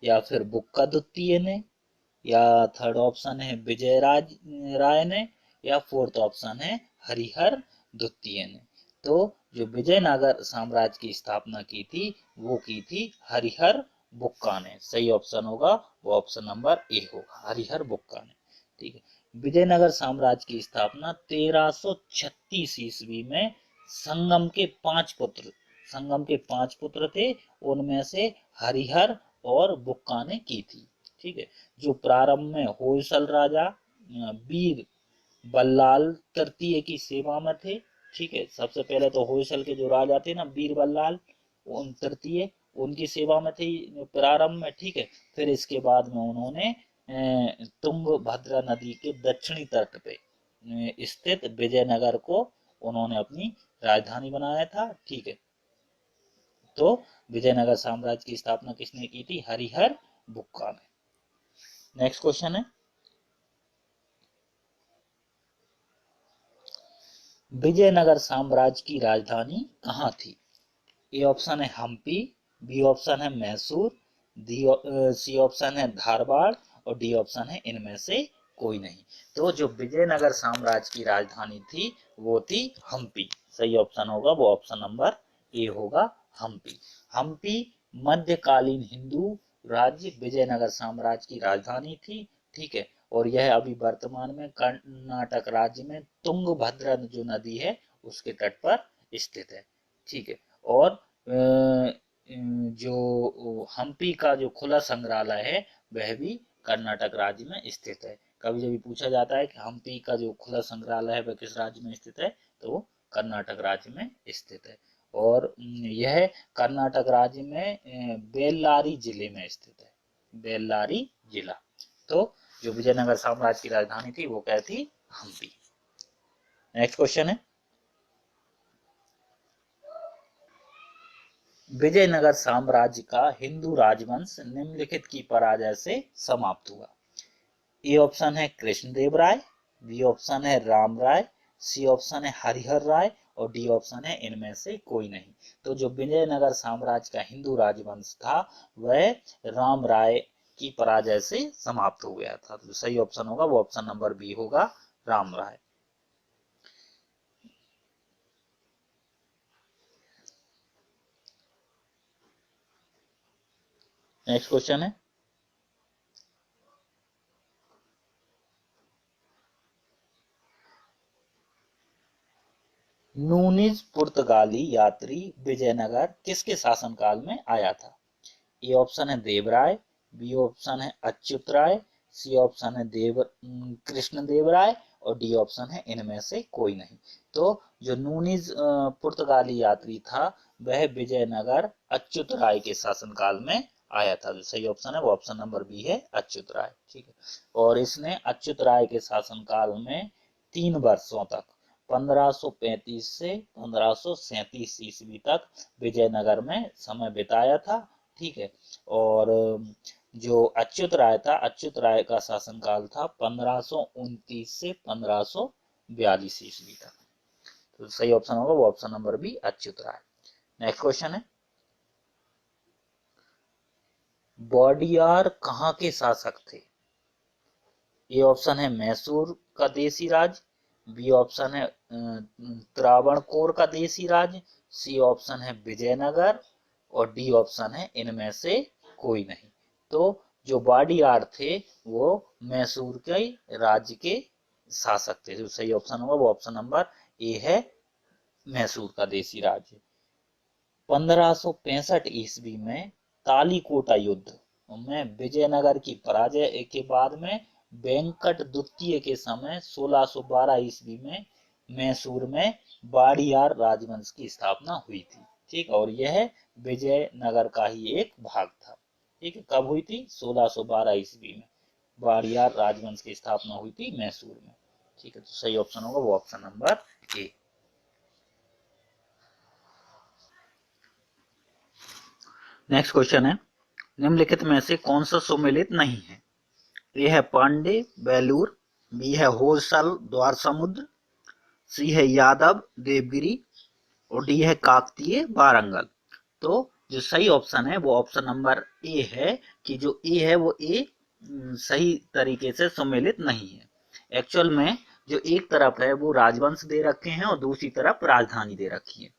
या फिर बुक्का द्वितीय ने, या थर्ड ऑप्शन है विजय राज राय ने, या फोर्थ ऑप्शन है हरिहर द्वितीय ने। तो जो विजयनगर साम्राज्य की स्थापना की थी वो की थी हरिहर बुक्का ने। सही ऑप्शन होगा वो ऑप्शन नंबर ए होगा, हरिहर बुक्का ने, ठीक है। विजयनगर साम्राज्य की स्थापना 1336 ईस्वी में संगम के पांच पुत्र थे, उनमें से हरिहर और बुक्का ने की थी, ठीक है। जो प्रारंभ में होयसल राजा वीर बल्लाल तृतीय की सेवा में थे, ठीक है। सबसे पहले तो होयसल के जो राजा थे ना, वीर बल्लाल उन तृतीय, उनकी सेवा में थे प्रारंभ में, ठीक है। फिर इसके बाद में उन्होंने तुंगभद्रा नदी के दक्षिणी तट पे स्थित विजयनगर को उन्होंने अपनी राजधानी बनाया था, ठीक है। तो विजयनगर साम्राज्य की स्थापना किसने की थी? हरिहर बुक्का ने। नेक्स्ट क्वेश्चन है, विजयनगर साम्राज्य की राजधानी कहाँ थी? ए ऑप्शन है हम्पी, बी ऑप्शन है मैसूर, सी ऑप्शन है धारवाड़, और डी ऑप्शन है इनमें से कोई नहीं। तो जो विजयनगर साम्राज्य की राजधानी थी वो थी हम्पी। सही ऑप्शन होगा वो ऑप्शन नंबर ए होगा, हम्पी। हम्पी मध्यकालीन हिंदू राज्य विजयनगर साम्राज्य की राजधानी थी, ठीक है। और यह अभी वर्तमान में कर्नाटक राज्य में तुंगभद्रा जो नदी है उसके तट पर स्थित है, ठीक है। और जो हम्पी का जो खुला संग्रहालय है वह भी कर्नाटक राज्य में स्थित है। कभी कभी पूछा जाता है कि हम्पी का जो खुला संग्रहालय है वह किस राज्य में स्थित है, तो वो कर्नाटक राज्य में स्थित है। और यह कर्नाटक राज्य में बेल्लारी जिले में स्थित है, बेल्लारी जिला। तो जो विजयनगर साम्राज्य की राजधानी थी वो क्या थी? हम्पी। नेक्स्ट क्वेश्चन है, विजयनगर साम्राज्य का हिंदू राजवंश निम्नलिखित की पराजय से समाप्त हुआ। ए ऑप्शन है कृष्णदेव राय, बी ऑप्शन है राम राय, सी ऑप्शन है हरिहर राय, और डी ऑप्शन है इनमें से कोई नहीं। तो जो विजयनगर साम्राज्य का हिंदू राजवंश था वह राम राय की पराजय से समाप्त हो गया था। तो सही ऑप्शन होगा वो ऑप्शन नंबर बी होगा, राम राय। नेक्स्ट क्वेश्चन है, नूनिज पुर्तगाली यात्री विजयनगर किसके शासनकाल में आया था? ए ऑप्शन है देवराय, बी ऑप्शन है अच्युत राय, सी ऑप्शन है कृष्ण देव राय, और डी ऑप्शन है इनमें से कोई नहीं। तो जो नूनिज पुर्तगाली यात्री था वह विजयनगर अच्युत राय के शासनकाल में आया था। जो सही ऑप्शन है वो ऑप्शन नंबर बी है, अच्युत राय, ठीक है। और इसने अच्युत राय के शासनकाल में 3 वर्षों तक 1535 से 1537 ईस्वी तक विजयनगर में समय बिताया था, ठीक है। और जो अच्युत राय था, अच्युत राय का शासनकाल था 1529 से 1542 ईस्वी तक। तो सही ऑप्शन होगा वो ऑप्शन नंबर बी, अच्युत राय। नेक्स्ट क्वेश्चन है, ग्वालियर कहाँ के शासक थे? ए ऑप्शन है मैसूर का देसी राज, बी ऑप्शन है त्रावणकोर का देसी राज, सी ऑप्शन है विजयनगर, और डी ऑप्शन है इनमें से कोई नहीं। तो जो वाडियार थे वो मैसूर के राज्य के शासक थे। जो सही ऑप्शन होगा वो ऑप्शन नंबर ए है, मैसूर का देसी राज्य। 1565 ईस्वी में तालीकोटा युद्ध में विजयनगर की पराजय के बाद में वेंकट द्वितीय के समय 1612 ईस्वी में मैसूर में वाडियार राजवंश की स्थापना हुई थी, ठीक। और यह विजयनगर का ही एक भाग था, ठीक है। कब हुई थी? 1612 ईस्वी में वाड़ियार राजवंश की स्थापना हुई थी मैसूर में। ठीक है, तो सही ऑप्शन होगा वो option number A. Next question है, निम्नलिखित में से कौन सा सुमेलित नहीं है? ए है पांडे बेलूर, बी है होयसल द्वार समुद्र, सी है यादव देवगिरी और डी है काकतीय वारंगल। तो जो सही ऑप्शन है वो ऑप्शन नंबर ए है, कि जो ए है वो ए सही तरीके से सम्मिलित नहीं है। एक्चुअल में जो एक तरफ है वो राजवंश दे रखे हैं और दूसरी तरफ राजधानी दे रखी है।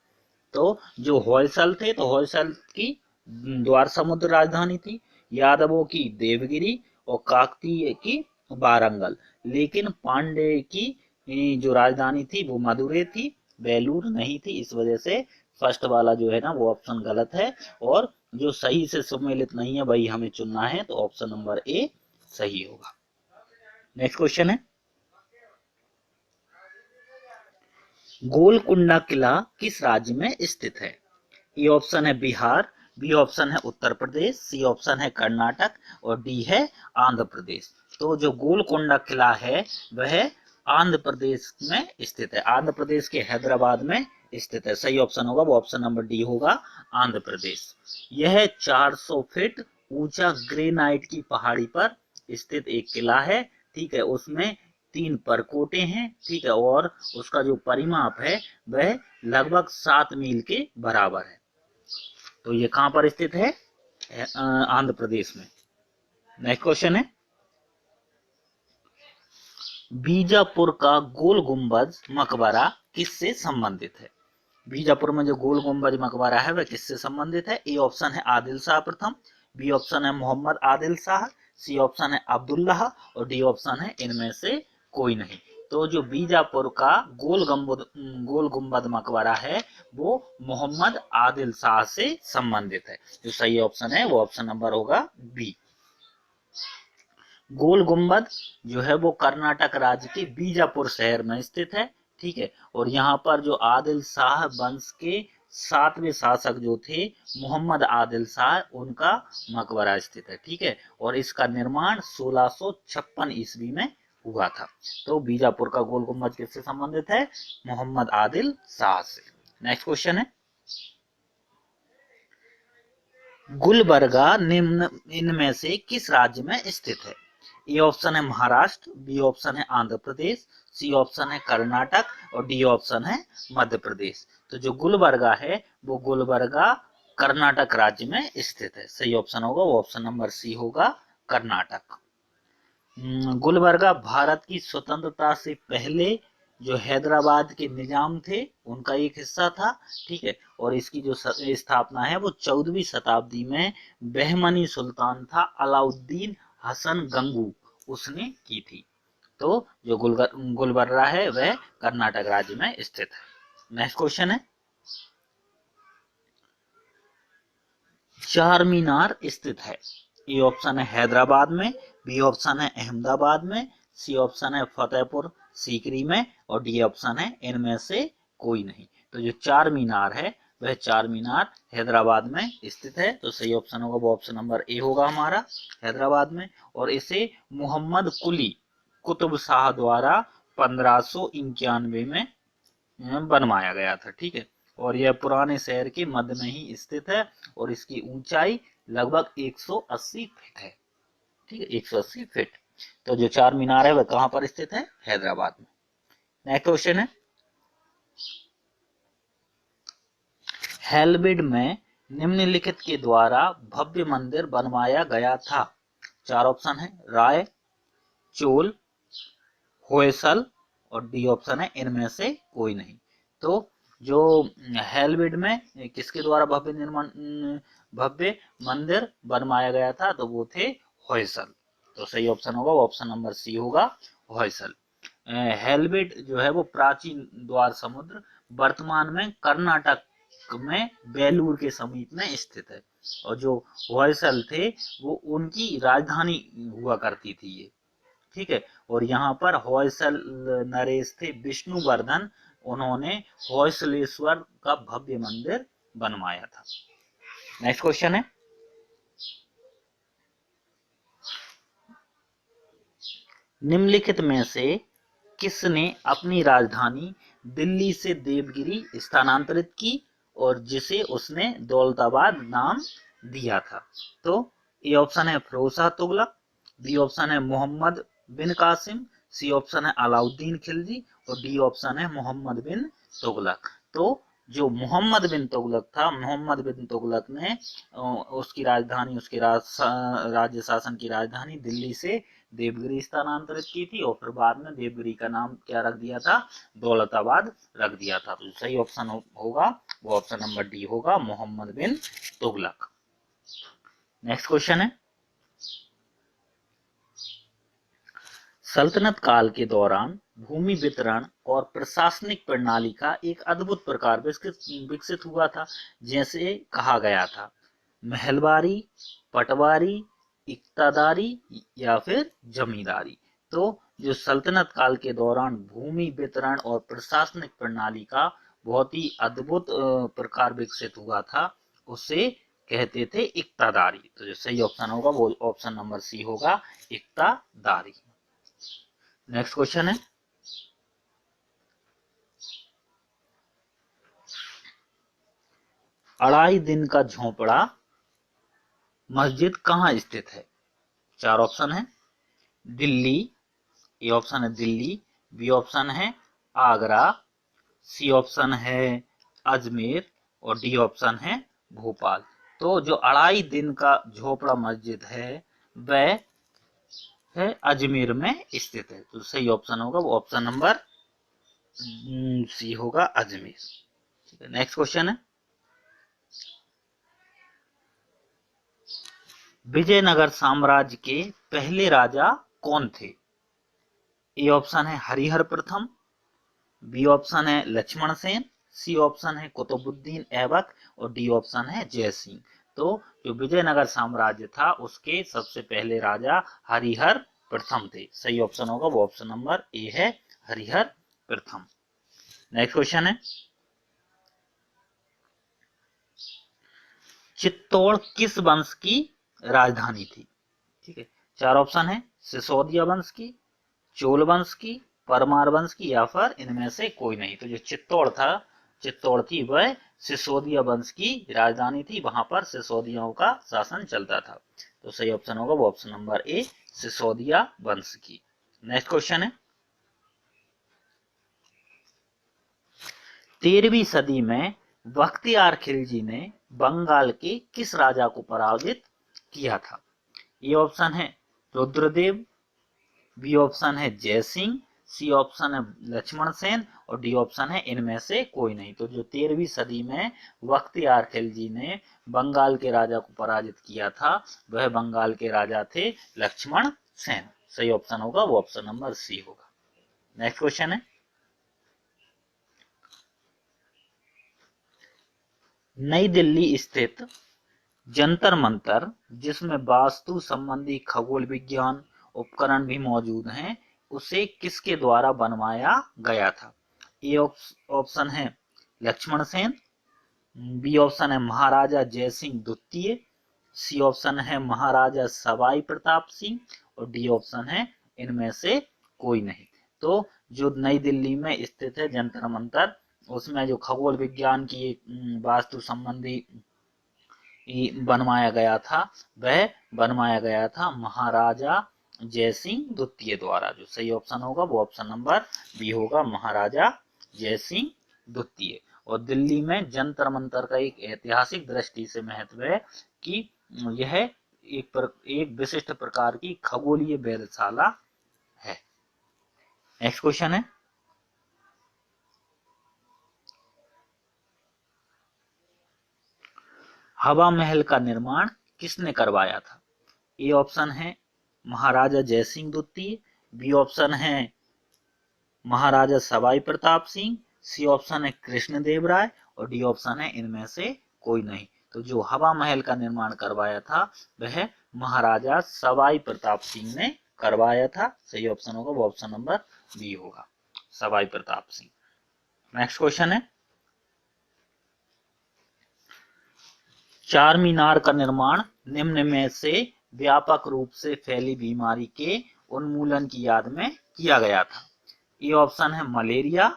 तो जो होयसल थे तो होयसल की द्वार समुद्र राजधानी थी, यादवों की देवगिरी और काकतीय की वारंगल। लेकिन पांडे की जो राजधानी थी वो मदुरै थी, बेलूर नहीं थी। इस वजह से फर्स्ट वाला जो है ना वो ऑप्शन गलत है, और जो सही से सम्मिलित नहीं है वही हमें चुनना है, तो ऑप्शन नंबर ए सही होगा। नेक्स्ट क्वेश्चन है, गोलकुंडा किला किस राज्य में स्थित है? ए ऑप्शन है बिहार, बी ऑप्शन है उत्तर प्रदेश, सी ऑप्शन है कर्नाटक और डी है आंध्र प्रदेश। तो जो गोलकोंडा किला है वह आंध्र प्रदेश में स्थित है, आंध्र प्रदेश के हैदराबाद में स्थित है। सही ऑप्शन होगा वो ऑप्शन नंबर डी होगा, आंध्र प्रदेश। यह 400 फीट ऊंचा ग्रेनाइट की पहाड़ी पर स्थित एक किला है। ठीक है, उसमें 3 परकोटे हैं। ठीक है, और उसका जो परिमाप है वह लगभग 7 मील के बराबर है। तो ये कहां पर स्थित है? आंध्र प्रदेश में। नेक्स्ट क्वेश्चन है, बीजापुर का गोल गुंबद मकबरा किससे संबंधित है? बीजापुर में जो गोल गुंबद मकबरा है वह किससे संबंधित है? ए ऑप्शन है आदिल शाह प्रथम, बी ऑप्शन है मोहम्मद आदिल शाह, सी ऑप्शन है अब्दुल्लाह और डी ऑप्शन है इनमें से कोई नहीं। तो जो बीजापुर का गोल गुंबद मकबरा है वो मोहम्मद आदिल शाह से संबंधित है। जो सही ऑप्शन है वो ऑप्शन नंबर होगा बी। गोल गुंबद जो है वो कर्नाटक राज्य के बीजापुर शहर में स्थित है। ठीक है, और यहाँ पर जो आदिल शाह वंश के 7वें शासक जो थे मोहम्मद आदिल शाह, उनका मकबरा स्थित है। ठीक है, और इसका निर्माण 1656 ईस्वी में हुआ था। तो बीजापुर का गोल गुंबद किससे संबंधित है? मोहम्मद आदिल शाह से। नेक्स्ट क्वेश्चन है, गुलबर्गा निम्न इनमें से किस राज्य में स्थित है? ए ऑप्शन है महाराष्ट्र, बी ऑप्शन है आंध्र प्रदेश, सी ऑप्शन है कर्नाटक और डी ऑप्शन है मध्य प्रदेश। तो जो गुलबर्गा है वो गुलबर्गा कर्नाटक राज्य में स्थित है। सही ऑप्शन होगा वो ऑप्शन नंबर सी होगा, कर्नाटक। गुलबर्गा भारत की स्वतंत्रता से पहले जो हैदराबाद के निजाम थे उनका एक हिस्सा था। ठीक है, और इसकी जो स्थापना है वो 14वीं शताब्दी में बहमनी सुल्तान था अलाउद्दीन हसन गंगू, उसने की थी। तो जो गुलबर्गा है वह कर्नाटक राज्य में स्थित है। नेक्स्ट क्वेश्चन है, चार मीनार स्थित है? ए ऑप्शन है हैदराबाद में, बी ऑप्शन है अहमदाबाद में, सी ऑप्शन है फतेहपुर सीकरी में और डी ऑप्शन है इनमें से कोई नहीं। तो जो चार मीनार है वह चार मीनार हैदराबाद में स्थित है। तो सही ऑप्शन होगा वो ऑप्शन नंबर ए होगा हमारा, हैदराबाद में। और इसे मोहम्मद कुली कुतुब शाह द्वारा 1591 में बनवाया गया था। ठीक है, और यह पुराने शहर के मध्य में ही स्थित है और इसकी ऊंचाई लगभग 180 फीट है। ठीक है, 180 फीट। तो जो चार मीनार है वह कहां पर स्थित है? हैदराबाद में। नेक्स्ट क्वेश्चन है, हेल्बिड में निम्नलिखित के द्वारा भव्य मंदिर बनवाया गया था? चार ऑप्शन है राय, चोल, होयसल और डी ऑप्शन है इनमें से कोई नहीं। तो जो हेल्बिड में किसके द्वारा भव्य मंदिर बनवाया गया था? तो वो थे होयसल। तो सही ऑप्शन होगा वो ऑप्शन नंबर सी होगा, होयसल। हेल्बिड जो है वो प्राचीन द्वार समुद्र वर्तमान में कर्नाटक में बेलूर के समीप में स्थित है, और जो होयसल थे वो उनकी राजधानी हुआ करती थी ये। ठीक है, और यहाँ पर होयसल नरेश थे विष्णुवर्धन, उन्होंने होयसलेश्वर का भव्य मंदिर बनवाया था। नेक्स्ट क्वेश्चन है, निम्नलिखित में से किसने अपनी राजधानी दिल्ली से देवगिरी स्थानांतरित की और जिसे उसने दौलताबाद नाम दिया था? तो ए ऑप्शन है फिरोज शाह तुगलक, बी ऑप्शन है मोहम्मद बिन कासिम, सी ऑप्शन है अलाउद्दीन खिलजी और डी ऑप्शन है मोहम्मद बिन तुगलक। तो जो मोहम्मद बिन तुगलक था, मोहम्मद बिन तुगलक ने उसकी राजधानी, उसके राज्य शासन की राजधानी दिल्ली से देवगिरी स्थानांतरित की थी और फिर बाद में देवगिरी का नाम क्या रख दिया था? दौलताबाद रख दिया था। तो सही ऑप्शन होगा वो ऑप्शन नंबर डी होगा, मोहम्मद बिन तुगलक। नेक्स्ट क्वेश्चन है, सल्तनत काल के दौरान भूमि वितरण और प्रशासनिक प्रणाली का एक अद्भुत प्रकार विकसित हुआ था, जैसे कहा गया था महलवारी, पटवारी, इक्तादारी या फिर जमींदारी। तो जो सल्तनत काल के दौरान भूमि वितरण और प्रशासनिक प्रणाली का बहुत ही अद्भुत प्रकार विकसित हुआ था, उसे कहते थे इक्तादारी। तो जो सही ऑप्शन होगा वो ऑप्शन नंबर सी होगा, इक्तादारी। नेक्स्ट क्वेश्चन है, अढ़ाई दिन का झोपड़ा मस्जिद कहाँ स्थित है? चार ऑप्शन है, दिल्ली, ए ऑप्शन है दिल्ली, बी ऑप्शन है आगरा, सी ऑप्शन है अजमेर और डी ऑप्शन है भोपाल। तो जो अढ़ाई दिन का झोपड़ा मस्जिद है वह है अजमेर में स्थित है। तो सही ऑप्शन होगा वो ऑप्शन नंबर सी होगा, अजमेर। ठीक है, नेक्स्ट क्वेश्चन है, विजयनगर साम्राज्य के पहले राजा कौन थे? ए ऑप्शन है हरिहर प्रथम, बी ऑप्शन है लक्ष्मण सेन, सी ऑप्शन है कुतुबुद्दीन ऐबक और डी ऑप्शन है जयसिंह। तो जो विजयनगर साम्राज्य था उसके सबसे पहले राजा हरिहर प्रथम थे। सही ऑप्शन होगा वो ऑप्शन नंबर ए है, हरिहर प्रथम। नेक्स्ट क्वेश्चन है, चित्तौड़ किस वंश की राजधानी थी? ठीक है, चार ऑप्शन है, सिसोदिया वंश की, चोल वंश की, परमार वंश की या फिर इनमें से कोई नहीं। तो जो चित्तौड़ थी वह सिसोदिया वंश की राजधानी थी, वहां पर सिसोदियाओं का शासन चलता था। तो सही ऑप्शन होगा वो ऑप्शन नंबर ए, सिसोदिया वंश की। नेक्स्ट क्वेश्चन है, 13वीं सदी में बख्तियार खिलजी ने बंगाल के किस राजा को पराजित किया था? ये ऑप्शन है रुद्रदेव, बी ऑप्शन है जयसिंह, सी ऑप्शन है लक्ष्मण सेन और डी ऑप्शन है इनमें से कोई नहीं। तो जो 13वीं सदी में बख्तियार खिलजी ने बंगाल के राजा को पराजित किया था वह बंगाल के राजा थे लक्ष्मण सेन। सही ऑप्शन होगा वो ऑप्शन नंबर सी होगा। नेक्स्ट क्वेश्चन है, नई दिल्ली स्थित जंतर मंतर, जिसमें वास्तु संबंधी खगोल विज्ञान उपकरण भी मौजूद हैं, उसे किसके द्वारा बनवाया गया था? ए ऑप्शन है लक्ष्मण सेन, बी ऑप्शन है महाराजा जयसिंह द्वितीय, सी ऑप्शन है महाराजा सवाई प्रताप सिंह और डी ऑप्शन है इनमें से कोई नहीं। तो जो नई दिल्ली में स्थित है जंतर मंतर, उसमें जो खगोल विज्ञान की वास्तु संबंधी बनवाया गया था वह बनवाया गया था महाराजा जयसिंह द्वितीय द्वारा। जो सही ऑप्शन होगा वो ऑप्शन नंबर बी होगा, महाराजा जयसिंह द्वितीय। और दिल्ली में जंतर मंतर का एक ऐतिहासिक दृष्टि से महत्व है कि यह एक विशिष्ट प्रकार की खगोलीय वेधशाला है। नेक्स्ट क्वेश्चन है, हवा महल का निर्माण किसने करवाया था? ए ऑप्शन है महाराजा जयसिंह द्वितीय, बी ऑप्शन है महाराजा सवाई प्रताप सिंह, सी ऑप्शन है कृष्णदेव राय और डी ऑप्शन है इनमें से कोई नहीं। तो जो हवा महल का निर्माण करवाया था वह महाराजा सवाई प्रताप सिंह ने करवाया था। सही ऑप्शन होगा वो ऑप्शन नंबर बी होगा, सवाई प्रताप सिंह। नेक्स्ट क्वेश्चन है, चार मीनार का निर्माण निम्न में से व्यापक रूप से फैली बीमारी के उन्मूलन की याद में किया गया था? ए ऑप्शन है मलेरिया,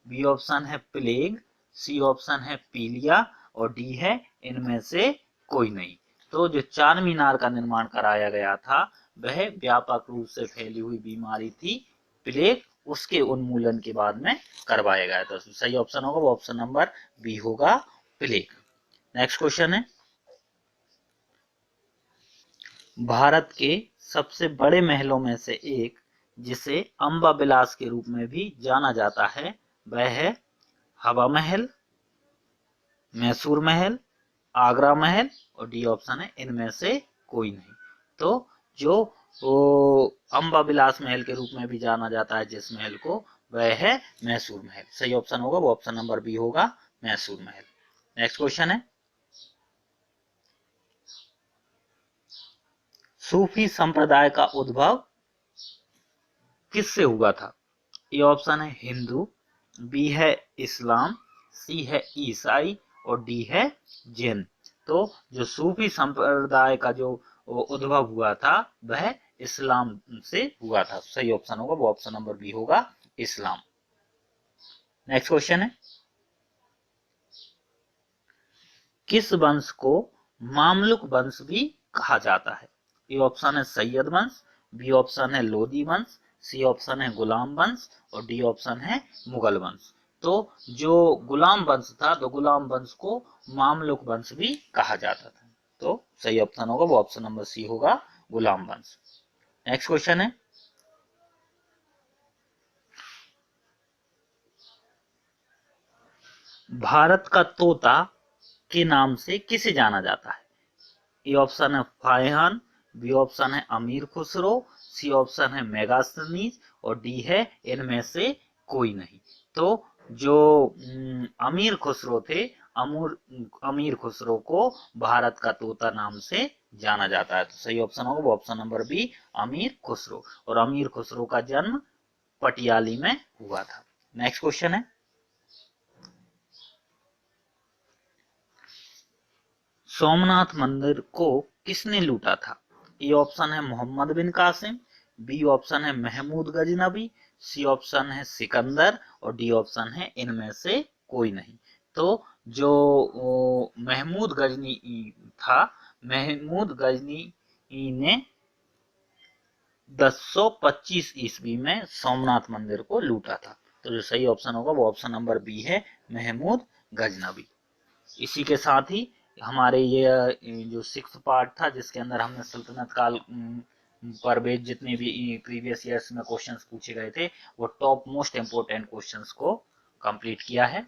बी ऑप्शन है प्लेग, सी ऑप्शन है पीलिया और डी है इनमें से कोई नहीं। तो जो चार मीनार का निर्माण कराया गया था वह व्यापक रूप से फैली हुई बीमारी थी प्लेग, उसके उन्मूलन के बाद में करवाया गया था। तो सही ऑप्शन होगा वो ऑप्शन नंबर बी होगा, प्लेग। नेक्स्ट क्वेश्चन है, भारत के सबसे बड़े महलों में से एक जिसे अंबा विलास के रूप में भी जाना जाता है वह है हवा महल, मैसूर महल, आगरा महल और डी ऑप्शन है इनमें से कोई नहीं। तो जो अंबा विलास महल के रूप में भी जाना जाता है जिस महल को, वह है मैसूर महल। सही ऑप्शन होगा वो ऑप्शन नंबर बी होगा, मैसूर महल। नेक्स्ट क्वेश्चन है, सूफी संप्रदाय का उद्भव किससे हुआ था? ए ऑप्शन है हिंदू, बी है इस्लाम, सी है ईसाई और डी है जैन। तो जो सूफी संप्रदाय का जो उद्भव हुआ था वह इस्लाम से हुआ था। सही ऑप्शन होगा वो ऑप्शन नंबर बी होगा, इस्लाम। नेक्स्ट क्वेश्चन है, किस वंश को मामलुक वंश भी कहा जाता है? ए ऑप्शन है सैयद वंश, बी ऑप्शन है लोदी वंश, सी ऑप्शन है गुलाम वंश और डी ऑप्शन है मुगल वंश। तो जो गुलाम वंश था तो गुलाम वंश को मामलुक वंश भी कहा जाता था। तो सही ऑप्शन होगा वो ऑप्शन नंबर सी होगा, गुलाम वंश। नेक्स्ट क्वेश्चन है, भारत का तोता के नाम से किसे जाना जाता है? ए ऑप्शन है फायहान, बी ऑप्शन है अमीर खुसरो, सी ऑप्शन है मेगास्थनीज और डी है इनमें से कोई नहीं। तो जो अमीर खुसरो थे, अमीर खुसरो को भारत का तोता नाम से जाना जाता है। तो सही ऑप्शन होगा वो ऑप्शन नंबर बी, अमीर खुसरो। और अमीर खुसरो का जन्म पटियाली में हुआ था। नेक्स्ट क्वेश्चन है, सोमनाथ मंदिर को किसने लूटा था? ए ऑप्शन है मोहम्मद बिन कासिम, बी ऑप्शन है महमूद गजनबी, सी ऑप्शन है सिकंदर और डी ऑप्शन है इनमें से कोई नहीं। तो जो महमूद गजनी था, महमूद गजनी ने 1025 ईस्वी में सोमनाथ मंदिर को लूटा था। तो जो सही ऑप्शन होगा वो ऑप्शन नंबर बी है, महमूद गजनबी। इसी के साथ ही हमारे ये जो 6th पार्ट था जिसके अंदर हमने सल्तनत काल पर बेस्ड जितने भी प्रीवियस ईयर्स में क्वेश्चंस पूछे गए थे वो टॉप मोस्ट इम्पोर्टेंट क्वेश्चंस को कंप्लीट किया है।